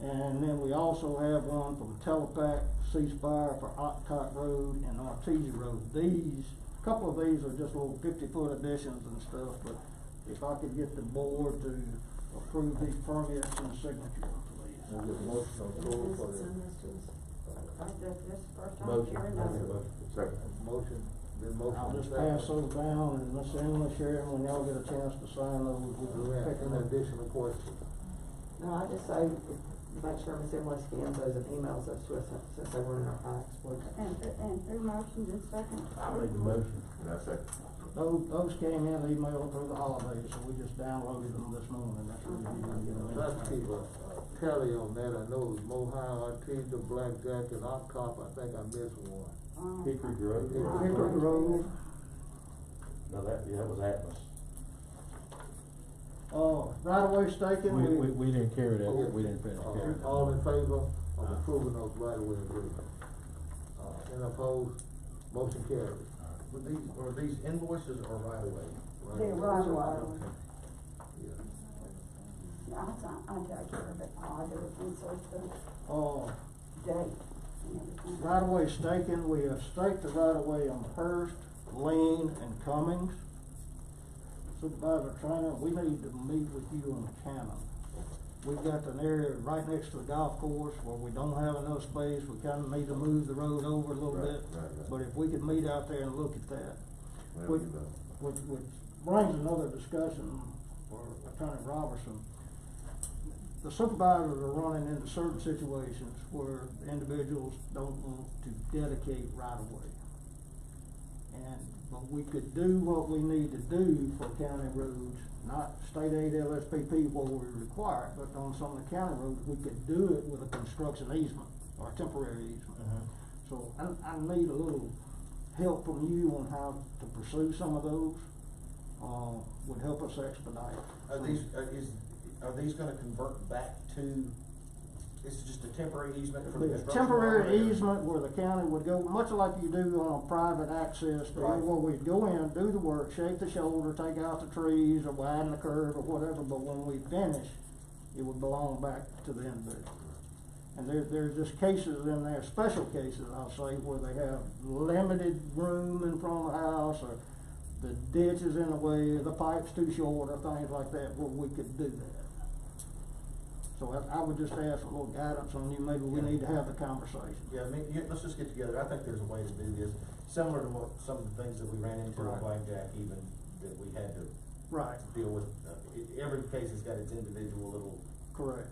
Speaker 6: And then we also have one from Telepac, Ceasefire for Octot Road and Artesia Road. A couple of these are just little 50-foot additions and stuff, but if I could get the board to approve these permits and signature for these.
Speaker 5: We'll get a motion on the floor for the
Speaker 8: This is the first time
Speaker 2: Motion.
Speaker 8: hearing of it.
Speaker 2: Second.
Speaker 5: motion, then motion.
Speaker 6: I'll just
Speaker 5: second.
Speaker 6: pass those down and Miss Emily, Sharon, when y'all get a chance to sign those,
Speaker 5: Do
Speaker 6: we'll
Speaker 5: we have
Speaker 6: pick them
Speaker 5: any
Speaker 6: up.
Speaker 5: additional questions?
Speaker 4: No, I just say, make sure Ms. Emily scans those and emails those to us since they were in our packs, please.
Speaker 8: And who motions in second?
Speaker 12: I made the motion.
Speaker 2: And I second.
Speaker 6: Those came in emailed through the holidays, so we just downloaded them this morning, that's the reason you didn't get them in.
Speaker 5: Let's keep a tally on that. I know it's Mohio, Artesia, Blackjack, and Octop. I think I missed one.
Speaker 12: Hickory Grove.
Speaker 6: Hickory Grove,
Speaker 12: No, that was Atlas.
Speaker 6: right-of-way staking,
Speaker 3: We didn't carry that, we didn't finish carrying that.
Speaker 5: All in favor of approving those right-of-way agreements? Any opposed? Motion carries.
Speaker 9: Are these invoices or right away?
Speaker 8: They're right away.
Speaker 5: Yeah.
Speaker 8: I take care of it, I do it, and so it's the
Speaker 6: uh,
Speaker 8: date and everything.
Speaker 6: right-of-way staking, we have staked the right-of-way on Hurst, Lane, and Cummings. Supervisor Trainer, we need to meet with you on Cannon. We've got an area right next to the golf course where we don't have enough space, we kinda need to move the road over a little bit.
Speaker 2: Right.
Speaker 6: But if we could meet out there and look at that,
Speaker 2: Whatever
Speaker 6: which,
Speaker 2: you know.
Speaker 6: which brings another discussion for Attorney Robertson. The supervisors are running into certain situations where individuals don't want to dedicate right of way. But we could do what we need to do for county roads, not state aid LSPP where we require it, but on some of the county roads, we could do it with a construction easement or a temporary easement. So I need a little help from you on how to pursue some of those, would help us expedite.
Speaker 9: Are these gonna convert back to, this is just a temporary easement for the
Speaker 6: The
Speaker 9: construction?
Speaker 6: temporary
Speaker 9: line, or-
Speaker 6: easement where the county would go, much like you do on a private access deal,
Speaker 9: Right.
Speaker 6: where we'd go in, do the work, shake the shoulder, take out the trees or widen the curve or whatever, but when we finish, it would belong back to the individual. And there's just cases in there, special cases, I'll say, where they have limited room in front of the house, or the ditch is in the way, or the pipe's too short, or things like that, where we could do that. So I would just ask for a little guidance on you, maybe we need to have the conversation.
Speaker 9: Yeah, let's just get together, I think there's a way to do this, similar to what, some of the things that we ran into
Speaker 6: Right.
Speaker 9: in Blackjack even, that we had to
Speaker 6: Right,
Speaker 9: deal with. Every case has got its individual little.
Speaker 6: correct.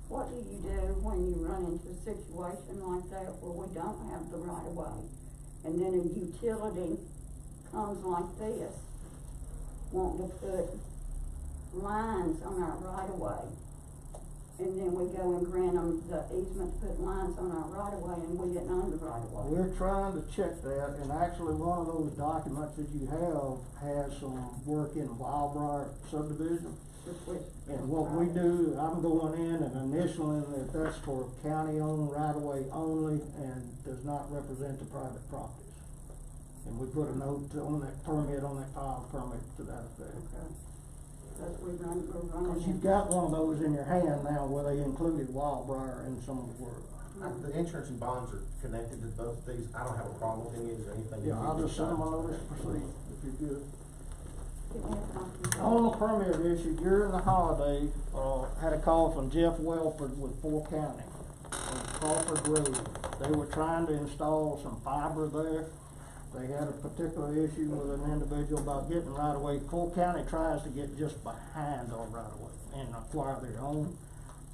Speaker 8: What do you do when you run into a situation like that where we don't have the right of way? And then a utility comes like this, wanting to put lines on our right of way. And then we go and grant them the easement to put lines on our right of way and we didn't own the right of way.
Speaker 6: We're trying to check that, and actually one of those documents that you have has some work in Wildbriar subdivision. And what we do, I'm going in and initialing that that's for county-owned right-of-way only and does not represent the private properties. And we put a note on that permit, on that file permit to that effect.
Speaker 8: Okay. Because we're running.
Speaker 6: Cause you've got one of those in your hand now where they included Wildbriar in some of the work.
Speaker 9: The insurance and bonds are connected to both of these, I don't have a problem with any of it or anything.
Speaker 6: Yeah, I'll just send them a notice to proceed, if you're good.
Speaker 8: Give me a copy.
Speaker 6: On the permit issue, during the holiday, had a call from Jeff Welford with 4 County on Crawford Road. They were trying to install some fiber there. They had a particular issue with an individual about getting right away. 4 County tries to get just behind our right of way and acquire their own.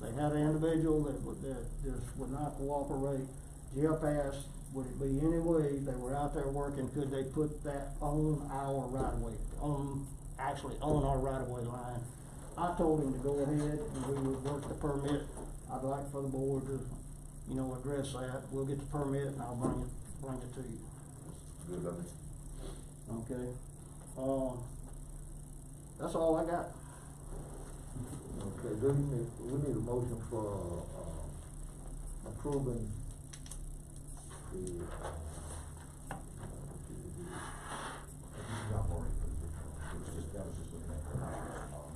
Speaker 6: They had an individual that just would not cooperate. Jeff asked, would it be any way, they were out there working, could they put that on our right of way, actually on our right of way line? I told him to go ahead and we would work the permit. I'd like for the board to, you know, address that. We'll get the permit and I'll bring it to you.
Speaker 2: Good, brother.
Speaker 6: Okay? That's all I got.
Speaker 5: Okay, we need a motion for, approving the,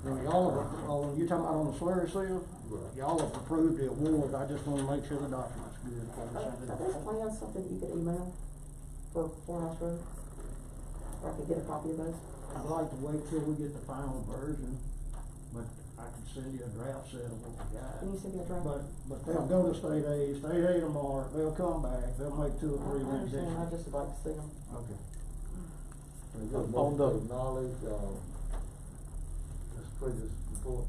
Speaker 6: Y'all, you talking about on the slurry seal?
Speaker 5: Right.
Speaker 6: Y'all have approved the award, I just wanna make sure the document's good before we send it
Speaker 4: Are those
Speaker 6: out.
Speaker 4: plans something you could email for House Road? Or I could get a copy of those?
Speaker 6: I'd like to wait till we get the final version, but I could send you a draft set of what we got.
Speaker 4: Can you send me a draft?
Speaker 6: But they'll go to state aid tomorrow, they'll come back, they'll make 2 or 3
Speaker 4: I understand,
Speaker 6: renditions.
Speaker 4: I'd just like to see them.
Speaker 6: Okay.
Speaker 5: we get a
Speaker 3: On
Speaker 5: motion
Speaker 3: the-
Speaker 5: to acknowledge, this previous report.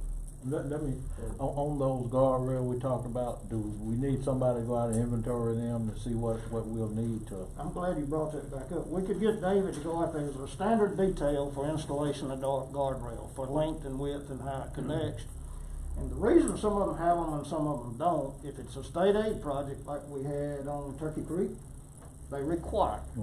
Speaker 3: Let me, on those guardrail we talked about, do we need somebody to go out and inventory them to see what we'll need to?
Speaker 6: I'm glad you brought that back up. We could get David to go out there, there's a standard detail for installation of guardrail, for length and width and how it connects. And the reason some of them have them and some of them don't, if it's a state aid project like we had on Turkey Creek, they require it.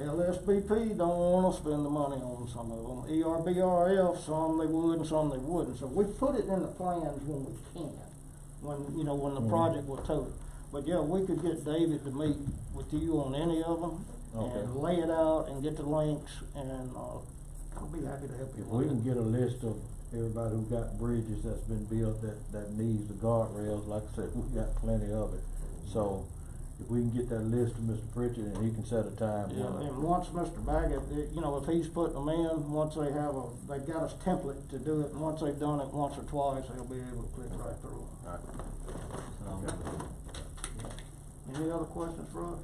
Speaker 6: LSBP don't wanna spend the money on some of them. ERBRF, some they would and some they wouldn't. So we put it in the plans when we can, when the project was total. But yeah, we could get David to meet with you on any of them and lay it out and get the links and, I'll be happy to help you.
Speaker 3: If we can get a list of everybody who got bridges that's been built that needs the guardrails, like I said, we got plenty of it. So if we can get that list to Mr. Pritchard and he can set a time.
Speaker 6: Yeah, and once Mr. Baggett, if he's putting them in, once they've got a template to do it, and once they've done it once or twice, they'll be able to click right through them. Any other questions for us?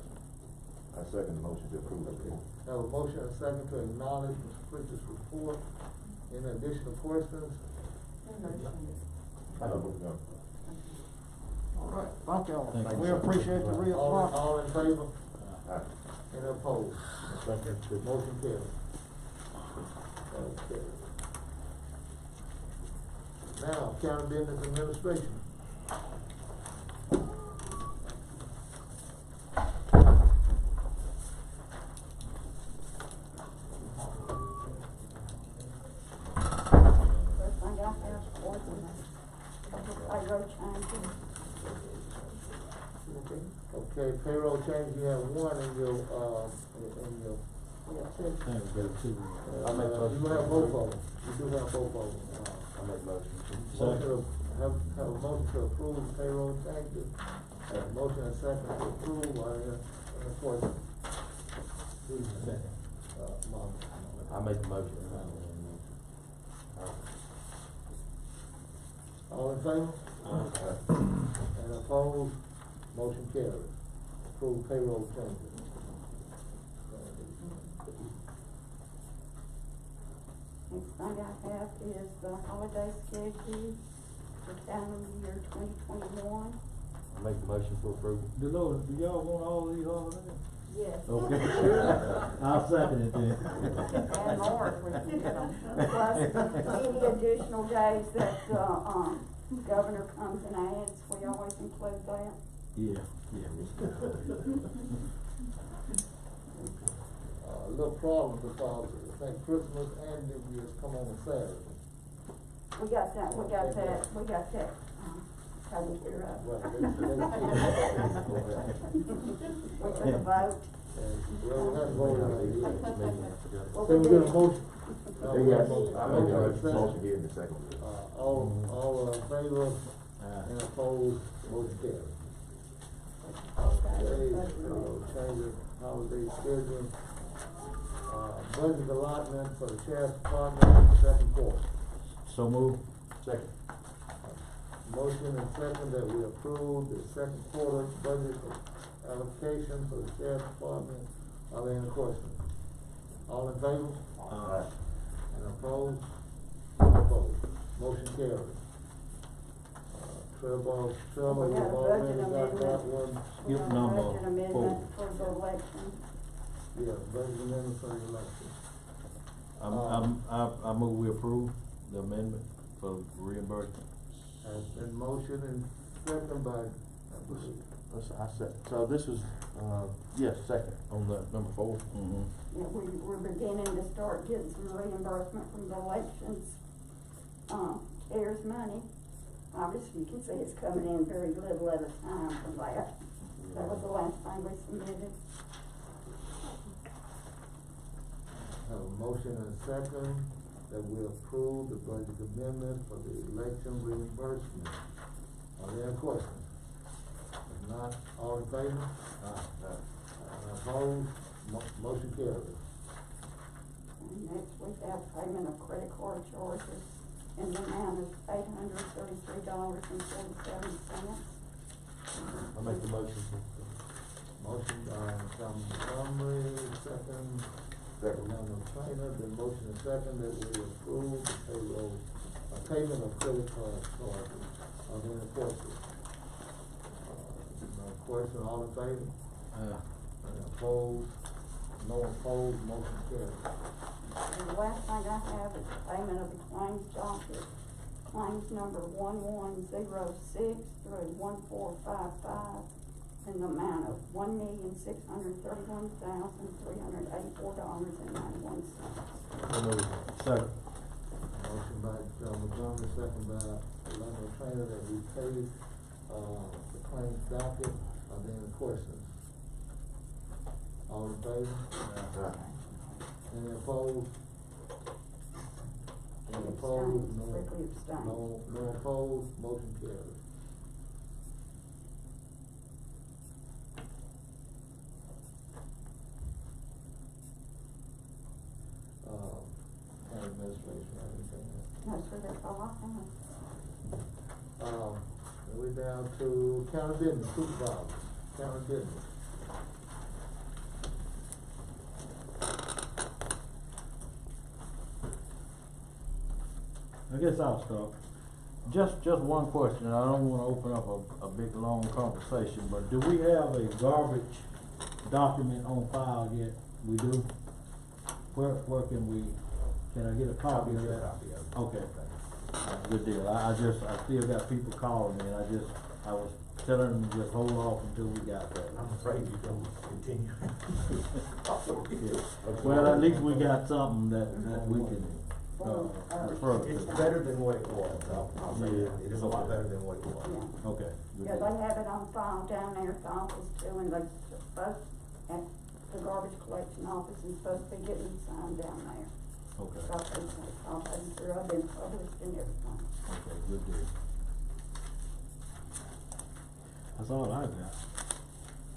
Speaker 2: I second the motion to approve.
Speaker 5: Okay, have a motion and a second to acknowledge Mr. Pritchard's report. Any additional questions?
Speaker 2: I know, we're going.
Speaker 6: All right, thank y'all.
Speaker 3: Thank you,
Speaker 6: We
Speaker 3: sir.
Speaker 6: appreciate the real
Speaker 5: All in favor?
Speaker 2: Aye.
Speaker 5: Any opposed? Motion carried. Okay. Now, county business administration.
Speaker 8: First thing I have for them, payroll changes.
Speaker 5: Okay, payroll change, you have one in your,
Speaker 4: Yeah, two.
Speaker 3: Thank you.
Speaker 5: you have both of them, you do have both of them.
Speaker 2: I make motion.
Speaker 5: Motion to, have a motion to approve payroll changes, have a motion and a second to approve, any questions?
Speaker 3: Second.
Speaker 5: Mom.
Speaker 2: I make the motion.
Speaker 5: All in favor? And opposed, motion carries. Approve payroll changes.
Speaker 8: Next thing I have is the holiday schedule for calendar year 2021.
Speaker 2: I make the motion for approval.
Speaker 3: Dolores, do y'all want all of these holidays?
Speaker 8: Yes.
Speaker 3: Okay. I'll second it then.
Speaker 8: And more if we can get them. Plus, any additional days that, governor comes and adds, we always include that.
Speaker 3: Yeah.
Speaker 5: A little problem because I think Christmas and New Year's come on a Saturday.
Speaker 8: We got that, taken care of.
Speaker 5: Well,
Speaker 8: We took a vote.
Speaker 5: we had to vote on it.
Speaker 8: Well,
Speaker 5: So we
Speaker 8: we
Speaker 5: get a
Speaker 8: did.
Speaker 5: motion?
Speaker 2: Yes, I make the motion here in a second.
Speaker 5: All in favor and opposed, motion carries. Okay, change of holiday schedule. Budget allotment for the sheriff's department, second quarter.
Speaker 3: So move.
Speaker 2: Second.
Speaker 5: Motion and second that we approve the second quarter budget allocation for the sheriff's department. Are there any questions? All in favor?
Speaker 2: Aye.
Speaker 5: And opposed? Opposed. Motion carries. Trevor,
Speaker 8: We
Speaker 5: we've
Speaker 8: got a
Speaker 5: already
Speaker 8: budget
Speaker 5: got that
Speaker 8: amendment.
Speaker 5: one.
Speaker 8: We
Speaker 3: Skip
Speaker 8: got a
Speaker 3: number
Speaker 8: budget amendment
Speaker 3: 4.
Speaker 8: for the election.
Speaker 5: Yeah, budget amendment for the election.
Speaker 3: I move we approve the amendment. for reimbursement.
Speaker 5: Has been motion and second by, I believe,
Speaker 12: I said, so this is, yes, second on the number 4.
Speaker 3: Mm-hmm.
Speaker 8: Yeah, we're beginning to start getting some reimbursement from the elections, heirs money. Obviously, you can see it's coming in very little at a time from that. That was the last thing we submitted.
Speaker 5: have a motion and second that we approve the budget amendment for the election reimbursement. Are there any questions? If not, all in favor? Opposed? Motion carries.
Speaker 8: And next we have payment of credit card charges in the amount of $833.47.
Speaker 12: I make the motion.
Speaker 5: Motion by Montgomery, second. Orlando Trainer, the motion and second that we approve the payroll, payment of credit card charges. Are there any questions? No question, all in favor? Any opposed? No opposed, motion carries.
Speaker 8: And the last thing I have is payment of the claims docket. Claims number 1106 through 1455 in the amount of $1,631,384.91.
Speaker 3: Second.
Speaker 5: Motion by Montgomery, second by Orlando Trainer that we pay, the claims docket. Are there any questions? All in favor? Any opposed? Any opposed?
Speaker 8: Strictly abstain.
Speaker 5: No opposed, motion carries. County administration, anything else?
Speaker 8: No, sir, that's all I have.
Speaker 5: We're down to county business, supervisor, county business.
Speaker 3: I guess I'll start. Just one question, I don't wanna open up a big, long conversation, but do we have a garbage document on file yet? We do? Where can I get a copy of that? Okay, good deal. I still got people calling me, and I was telling them to just hold off until we got that.
Speaker 9: I'm afraid you don't continue.
Speaker 3: Well, at least we got something that we can, refer to.
Speaker 9: It's better than what it was, I'll say that.
Speaker 3: Yeah.
Speaker 9: It is a lot better than what it was.
Speaker 8: Yeah.
Speaker 3: Okay. good
Speaker 8: Yeah,
Speaker 3: deal.
Speaker 8: they have it on file down there at the office too, and they both at the garbage collection office is supposed to be getting them signed down there.
Speaker 3: Okay,
Speaker 8: So I've been through, I've been published and everything.
Speaker 3: okay, good deal. That's all I got.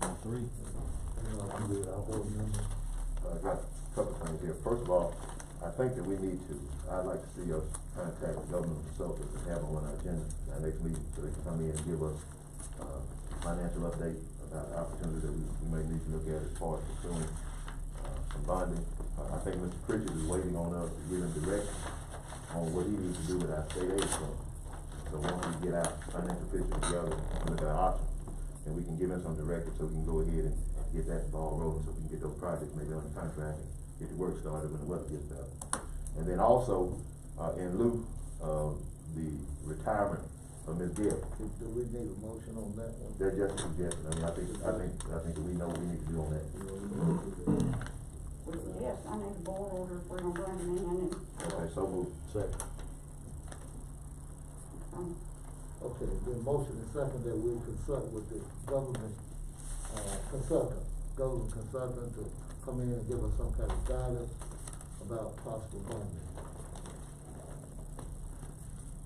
Speaker 3: On 3.
Speaker 5: I'm good, I'll hold number.
Speaker 2: I got a couple of things here. First of all, I think that we need to, I'd like to see us contact government consultants and have them on our agenda our next meeting, so they can come in and give us, financial update about opportunities that we may need to look at as far as pursuing, some bonding. I think Mr. Pritchard is waiting on us to give him direction on what he needs to do with our state aid fund. So once we get our financial picture together, look at our options, and we can give him some direction so we can go ahead and get that ball rolling, so we can get those projects maybe on the contract and get the work started when the weather gets better. And then also, in lieu of the retirement of Ms. Gibb,
Speaker 5: Do we need a motion on that one?
Speaker 2: they're just a suggestion. I mean, I think that we know what we need to do on that.
Speaker 8: Yes, I need a board order if we're gonna bring them in and.
Speaker 2: Okay, so moved.
Speaker 3: Second.
Speaker 5: Okay, the motion is second that we consult with the government consultant to come in and give us some kind of guidance about possible bonding.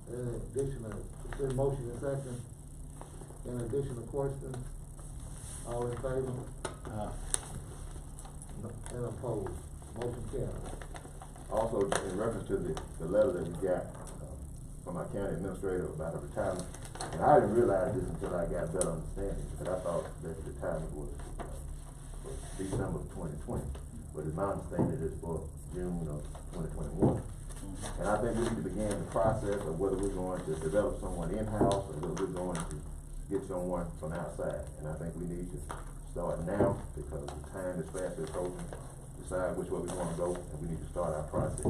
Speaker 5: In addition, the motion is second. In additional questions, all in favor? And opposed, motion carries.
Speaker 2: Also, in reference to the letter that we got from our county administrator about a retirement, and I didn't realize this until I got better understanding, because I thought that the retirement was December of 2020, but it's my understanding it's for June of 2021. And I think we need to begin the process of whether we're going to develop someone in-house or whether we're going to get someone from outside. And I think we need to start now, because the time is fast approaching, decide which way we want to go, and we need to start our process.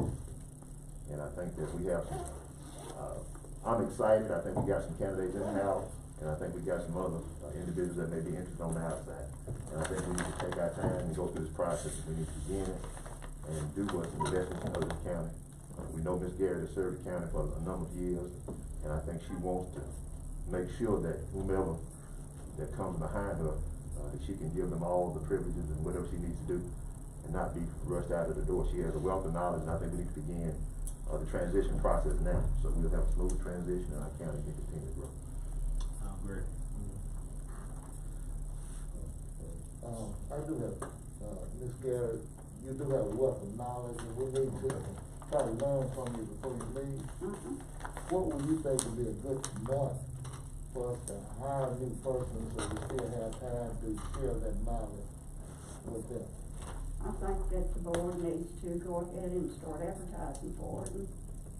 Speaker 2: And I think that we have some I'm excited, I think we got some candidates in the house, and I think we got some other individuals that may be interested on the outside. And I think we need to take our time and go through this process, we need to begin it and do what's in the best interest of this county. We know Ms. Garrett has served the county for a number of years, and I think she wants to make sure that whomever that comes behind her, that she can give them all the privileges and whatever she needs to do, and not be rushed out of the door. She has a wealth of knowledge, and I think we need to begin the transition process now, so we'll have a smooth transition and our county can continue to grow.
Speaker 3: I agree.
Speaker 5: I do have, Ms. Garrett, you do have a wealth of knowledge, and we need to try to learn from you before you leave. What would you think would be a good month for us to hire a new person, so we still have time to share that knowledge with them?
Speaker 8: I think that the board needs to go ahead and start advertising for it and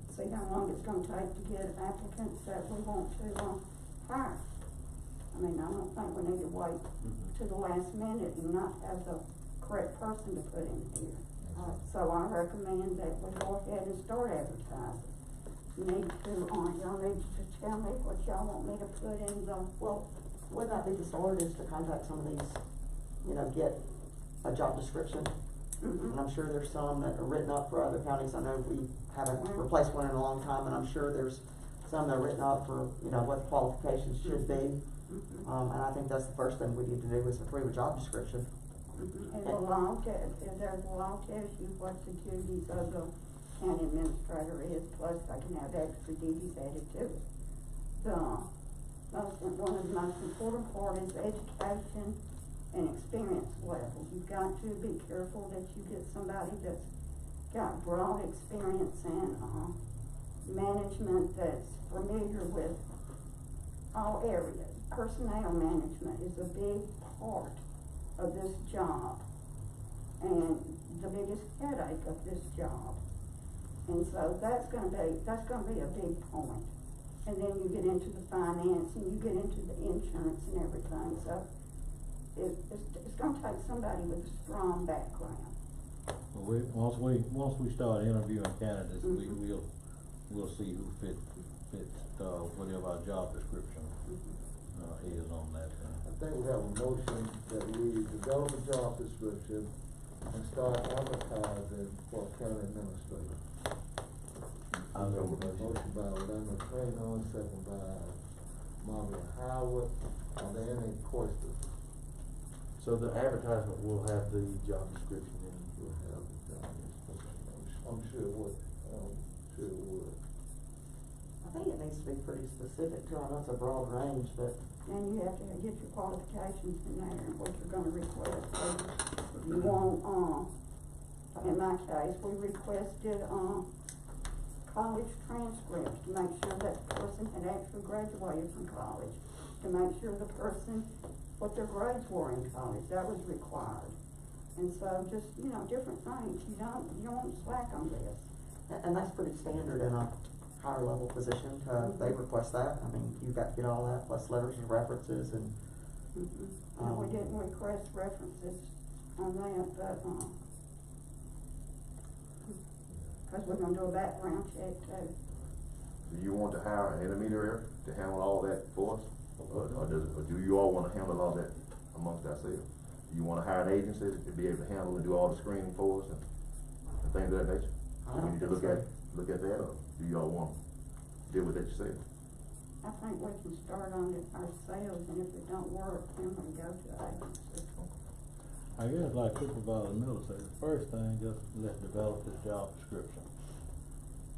Speaker 8: see how long it's gonna take to get applicants that we want to, hire. I mean, I don't think we need to wait to the last minute and not have the correct person to put in here. So I recommend that we go ahead and start advertising. You need to, y'all need to tell me what y'all want me to put in the,
Speaker 4: Well, would that be the start, is to contact some of these, get a job description? And I'm sure there's some that are written up for other counties. I know we haven't replaced one in a long time, and I'm sure there's some that are written up for, what the qualifications should be. And I think that's the first thing we need to do, is approve a job description.
Speaker 8: And the law tells you what the duties of the county administrator is, plus they can have extra duties added to it. One of the most important part is education and experience level. You've got to be careful that you get somebody that's got broad experience and, management that's familiar with all areas. Personnel management is a big part of this job and the biggest headache of this job. And so that's gonna be a big point. And then you get into the finance and you get into the insurance and everything, so it's gonna take somebody with a strong background.
Speaker 3: Well, once we start interviewing candidates, we'll see who fits, whatever our job description, is on that.
Speaker 5: I think we have a motion that we develop a job description and start advertising for county administrator. Motion by Orlando Traynor, second by Margaret Howard. Are there any questions?
Speaker 12: So the advertisement will have the job description in.
Speaker 5: We'll have the job description. I'm sure it would.
Speaker 4: I think it needs to be pretty specific too. I know it's a broad range, but.
Speaker 8: And you have to get your qualifications in there and what you're gonna request. So you want, in my case, we requested, college transcripts to make sure that the person had actually graduated from college, to make sure the person, what their grades were in college, that was required. And so just, different things, you don't want to slack on this.
Speaker 4: And that's pretty standard in a higher level position, they request that. I mean, you've got to get all that, plus letters of references and.
Speaker 8: No, we didn't request references on that, but, cause we're gonna do a background check too.
Speaker 2: Do you want to hire an intermediary to handle all that for us? Or do you all wanna handle all that amongst ourselves? Do you wanna hire an agency to be able to handle and do all the screening for us and things of that nature? Do we need to look at that, or do y'all want to deal with that yourself?
Speaker 8: I think we can start on it ourselves, and if it don't work, then we go to agency.
Speaker 3: I guess like Supervisor Miller said, the first thing, just let's develop this job description.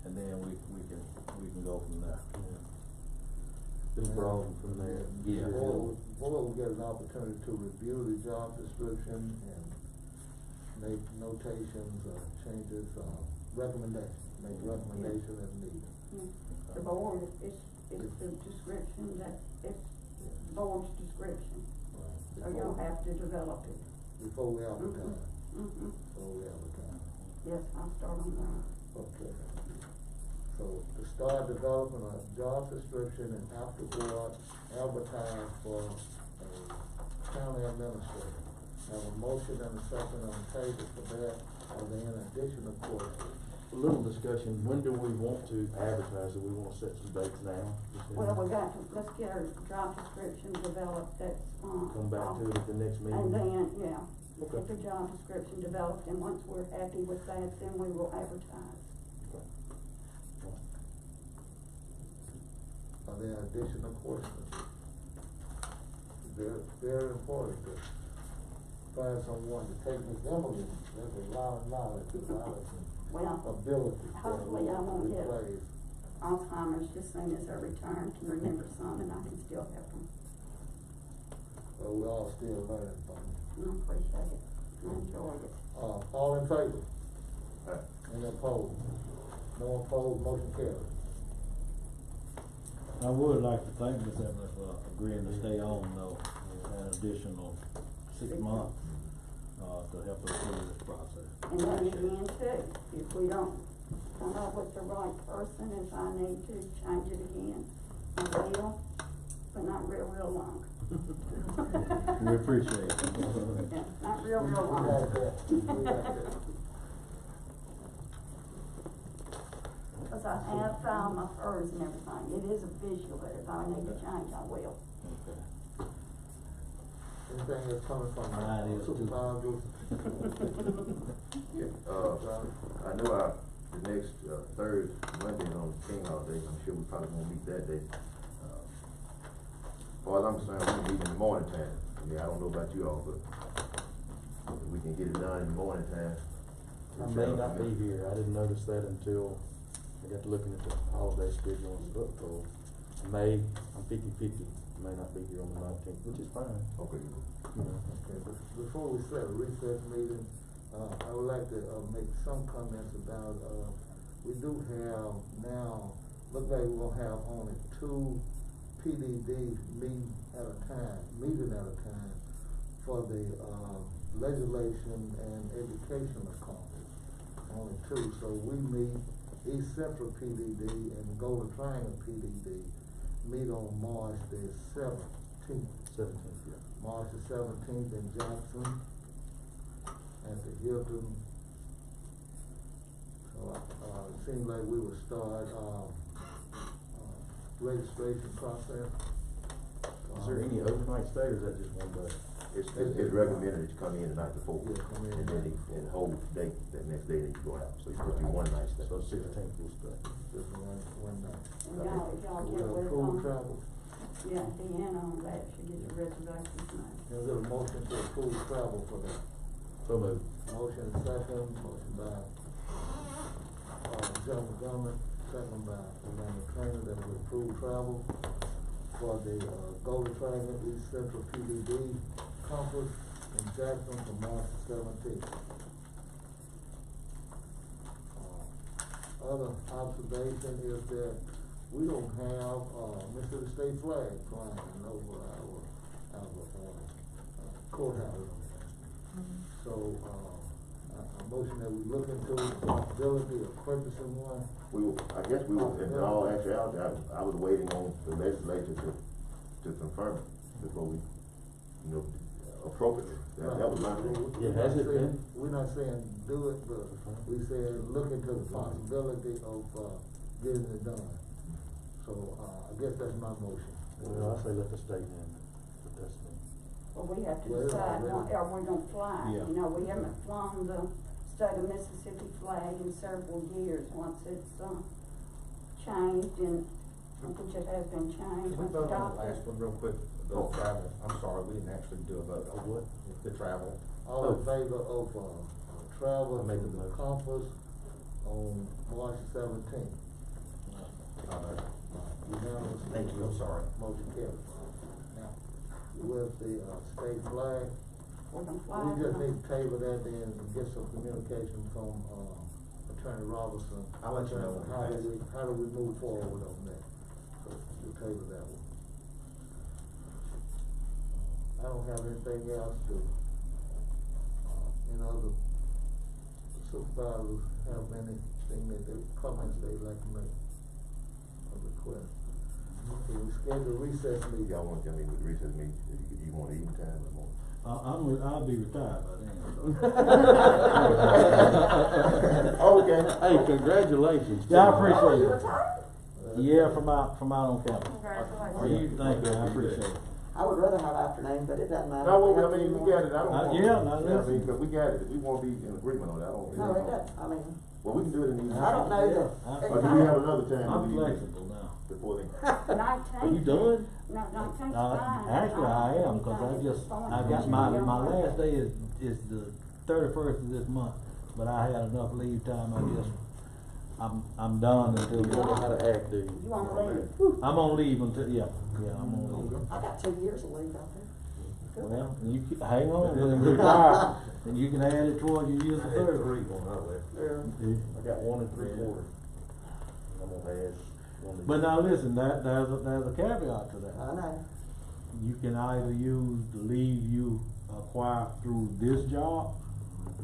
Speaker 3: And then we can go from there.
Speaker 12: Just broaden from there.
Speaker 3: Yeah.
Speaker 5: Or we'll get an opportunity to review the job description and make notations, changes, recommendations, make recommendations as needed.
Speaker 8: The board is the description that, it's the board's description, so you'll have to develop it.
Speaker 5: Before we advertise. Before we advertise.
Speaker 8: Yes, I'll start on that.
Speaker 5: Okay. So to start developing a job description and afterward advertise for a county administrator. Have a motion and a second on the table for that. Are there any additional questions?
Speaker 12: a little discussion, when do we want to advertise? Do we wanna set some dates now?
Speaker 8: Well, we got to, let's get our job description developed, that's,
Speaker 12: Come back to it at the next meeting?
Speaker 8: And then, yeah,
Speaker 12: Okay.
Speaker 8: get the job description developed, and once we're happy with that, then we will advertise.
Speaker 12: Okay.
Speaker 5: Are there additional questions? Very, very important to find someone to take this Emily, there's a lot of knowledge, a lot of
Speaker 8: Well,
Speaker 5: ability.
Speaker 8: hopefully I won't get
Speaker 5: replace.
Speaker 8: Alzheimer's just soon as I return, can remember some, and I can still help them.
Speaker 5: But we all still learning from it.
Speaker 8: I appreciate it, I enjoyed it.
Speaker 5: All in favor? Any opposed? No opposed, motion carries.
Speaker 3: I would like to thank Ms. Evans for agreeing to stay on though, an additional 6 months, to help us through this process.
Speaker 8: And then again too, if we don't come up with the right person, if I need to change it again, I will, but not real long.
Speaker 3: We appreciate it.
Speaker 8: Yeah, not real
Speaker 5: We got
Speaker 8: long.
Speaker 5: that, we got that.
Speaker 8: Cause I have filed my FERS and everything, it is official, but if I need to change, I will.
Speaker 3: Okay.
Speaker 5: Anything that's coming from
Speaker 3: Mine is too.
Speaker 5: supervisors?
Speaker 2: I know the next, third Monday is on the King holiday, I'm sure we probably won't meet that day. As far as I'm concerned, we can meet in the morning time. I mean, I don't know about you all, but if we can get it done in the morning time.
Speaker 12: I may not be here, I didn't notice that until I got to looking at the holiday schedule and stuff, so May, I'm 50-50, may not be here on the 19th, which is fine.
Speaker 2: Okay.
Speaker 12: You know.
Speaker 5: Okay, but before we set a recess meeting, I would like to, make some comments about, we do have now, look like we're gonna have only 2 PDDs meeting at a time for the, legislation and educational conference. Only 2, so we meet, East Central PDD and Golden Triangle PDD meet on March the 17th.
Speaker 12: 17th, yeah.
Speaker 5: March the 17th in Jackson at the Hilton. So, it seems like we will start, registration process.
Speaker 12: Is there any overnight stay, or is that just one day?
Speaker 2: It's recommended that you come in the night before,
Speaker 5: Yeah, come in.
Speaker 2: and then and hold date, that next day that you go out, so you're supposed to be one night stay.
Speaker 12: So 16th will stay.
Speaker 5: Just one night.
Speaker 8: And y'all get
Speaker 5: Will
Speaker 8: with
Speaker 5: approve
Speaker 8: them.
Speaker 5: travel?
Speaker 8: Yeah, Deanna on that, she gets the reservations made.
Speaker 5: Is there a motion to approve travel for that?
Speaker 12: So moved.
Speaker 5: Motion second, motion by, General Government, second by Amanda Trainer, that we approve travel for the, Golden Triangle East Central PDD conference in Jackson for March 17th. Other observation is that we don't have, Mississippi State flag flying over our courthouse. So, a motion that we look into the possibility of purchasing one.
Speaker 2: I guess we will, in all actuality, I was waiting on the legislature to confirm it before we, appropriately. That was my thing.
Speaker 12: Yeah, has it been?
Speaker 5: We're not saying do it, but we said look into the possibility of, getting it done. So, I guess that's my motion.
Speaker 12: Well, I say let the state handle it, but that's me.
Speaker 8: Well, we have to
Speaker 5: Well,
Speaker 8: decide,
Speaker 5: already-
Speaker 8: are we gonna fly?
Speaker 3: Yeah.
Speaker 8: You know, we haven't flown the state of Mississippi flag in several years, once it's, changed, and which it has been changed.
Speaker 9: Can we
Speaker 8: once
Speaker 9: vote on the
Speaker 8: adopted.
Speaker 9: last one real quick, the travel? I'm sorry, we didn't actually do a vote.
Speaker 12: Oh, what?
Speaker 9: The travel.
Speaker 5: All in favor of, travel
Speaker 12: I make
Speaker 5: to
Speaker 12: the
Speaker 5: the
Speaker 12: motion.
Speaker 5: conference on March 17th? Unanimous.
Speaker 9: Thank you, I'm sorry.
Speaker 5: Motion carries. Now, with the, state flag,
Speaker 8: We're gonna fly.
Speaker 5: we just
Speaker 8: it.
Speaker 5: need to table that then and get some communication from, Attorney Robinson.
Speaker 9: I'll let you know when we
Speaker 5: How do we move forward on that? So, we'll table that one. I don't have anything else to, any other supervisors have anything that they, comments they'd like to make or request? Okay, we schedule recess meeting.
Speaker 2: Y'all want to, with recess meeting, you want evening time or more?
Speaker 3: I'll be retired by then.
Speaker 2: Okay.
Speaker 12: Hey, congratulations.
Speaker 3: Yeah, I
Speaker 4: Oh,
Speaker 3: appreciate
Speaker 4: you
Speaker 3: it.
Speaker 4: retired?
Speaker 3: Yeah, from out on campus.
Speaker 10: Congratulations.
Speaker 3: Thank you, I appreciate it.
Speaker 4: I would rather have afternoons, but it doesn't matter.
Speaker 2: No, well, I mean, we got it, I don't want.
Speaker 3: yeah, no,
Speaker 2: I mean,
Speaker 3: listen.
Speaker 2: cause we got it, if we wanna be in agreement on that, I don't.
Speaker 4: No, it doesn't, I mean,
Speaker 2: Well, we can do it in the evening.
Speaker 4: I don't know that.
Speaker 2: Or do we have another time? that
Speaker 3: I'm
Speaker 2: we need to-
Speaker 3: flexible now.
Speaker 2: Before then?
Speaker 12: Are you done?
Speaker 8: No, nineteen's
Speaker 3: No,
Speaker 8: fine.
Speaker 3: actually, I am, cause I got my last day is the 31st of this month, but I had enough leave time, I guess. I'm done
Speaker 12: You don't know
Speaker 3: until,
Speaker 12: how to act, do you?
Speaker 8: You wanna leave?
Speaker 3: I'm on leave until, yeah, I'm on leave.
Speaker 4: I got 2 years of leave out there.
Speaker 3: Well, you can, hang on, when you retire, and you can add it towards your years of
Speaker 2: I had
Speaker 3: service.
Speaker 2: 3 when I left.
Speaker 4: Yeah.
Speaker 12: I got 1 3/4. I'm gonna add one.
Speaker 3: But now listen, there's a caveat to that.
Speaker 4: I know.
Speaker 3: You can either use the leave you acquire through this job,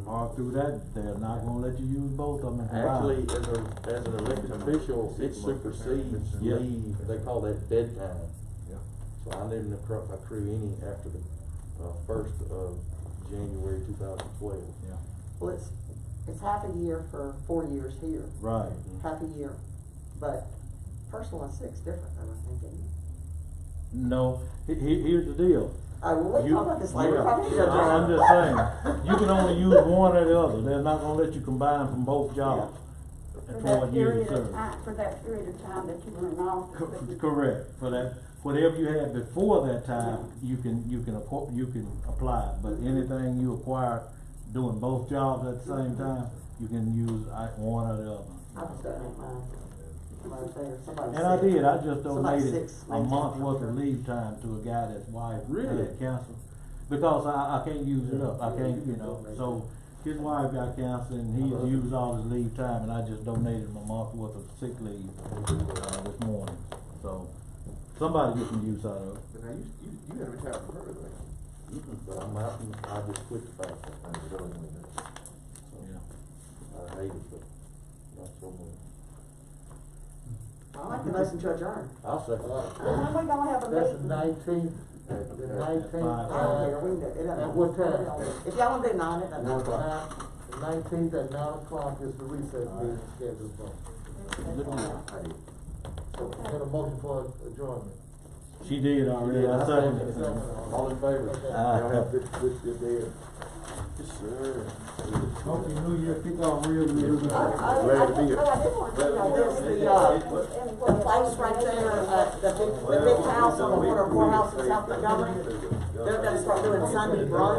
Speaker 3: or through that, they're not gonna let you use both of them combined.
Speaker 12: Actually, as an elected official, it supersedes
Speaker 3: Yeah.
Speaker 12: leave, they call that dead time.
Speaker 2: Yeah.
Speaker 12: So I didn't accrue any after the, 1st of January 2012.
Speaker 3: Yeah.
Speaker 4: Well, it's half a year for 4 years here,
Speaker 3: Right.
Speaker 4: half a year, but personal and sick's different, though, I think, isn't it?
Speaker 3: No, here's the deal.
Speaker 4: Oh, well, we'll
Speaker 3: You-
Speaker 4: talk about this later.
Speaker 3: yeah.
Speaker 4: Probably need to
Speaker 3: I'm
Speaker 4: adjourn.
Speaker 3: just saying, you can only use one or the other, they're not gonna let you combine from both jobs.
Speaker 8: For
Speaker 3: Toward
Speaker 8: that
Speaker 3: years
Speaker 8: period
Speaker 3: of
Speaker 8: of
Speaker 3: service.
Speaker 8: time, for that period of time that you were in office. but you-
Speaker 3: Correct, for that, whatever you had before that time, you can apply it, but anything you acquire doing both jobs at the same time, you can use one or the other.
Speaker 4: I just don't make mine. Right there, somebody's
Speaker 3: And I
Speaker 4: sick.
Speaker 3: did, I just
Speaker 4: Somebody's
Speaker 3: donated
Speaker 4: sick,
Speaker 3: a
Speaker 4: makes
Speaker 3: month
Speaker 4: it
Speaker 3: worth of
Speaker 4: shorter.
Speaker 3: leave time to a guy that's wife
Speaker 12: Really?
Speaker 3: had cancer. Because I can't use it up, I can't, so his wife got cancer and he's used all his leave time and I just donated him a month worth of sick leave, this morning. So, somebody get some use out of it.
Speaker 2: But now, you gotta retire from her, though.
Speaker 12: But I'm out, and I just quit the fact that
Speaker 2: I just don't want that.
Speaker 3: Yeah.
Speaker 12: I hate it, but not so much.
Speaker 4: I like the motion to adjourn.
Speaker 12: I'll second that.
Speaker 4: When we gonna have a
Speaker 5: That's the
Speaker 4: meeting?
Speaker 5: 19th, the 19th.
Speaker 3: Five.
Speaker 4: I don't care, we can do it. It doesn't
Speaker 5: At what
Speaker 4: matter.
Speaker 5: time?
Speaker 4: If y'all wanna do 9, it doesn't
Speaker 2: 1
Speaker 4: matter.
Speaker 2: o'clock.
Speaker 5: The 19th at 9 o'clock is the recess meeting scheduled for. So, get a motion for adjournment.
Speaker 3: She did already, I seconded it.
Speaker 12: All in favor?
Speaker 2: Y'all have good day. Yes, sir.
Speaker 6: Hope your New Year kick off real good.
Speaker 2: Glad to be here.
Speaker 4: I did want to tell y'all this, the place right there, the big house on the corner of Morehouse and South Montgomery, they're gonna start doing Sunday brunch.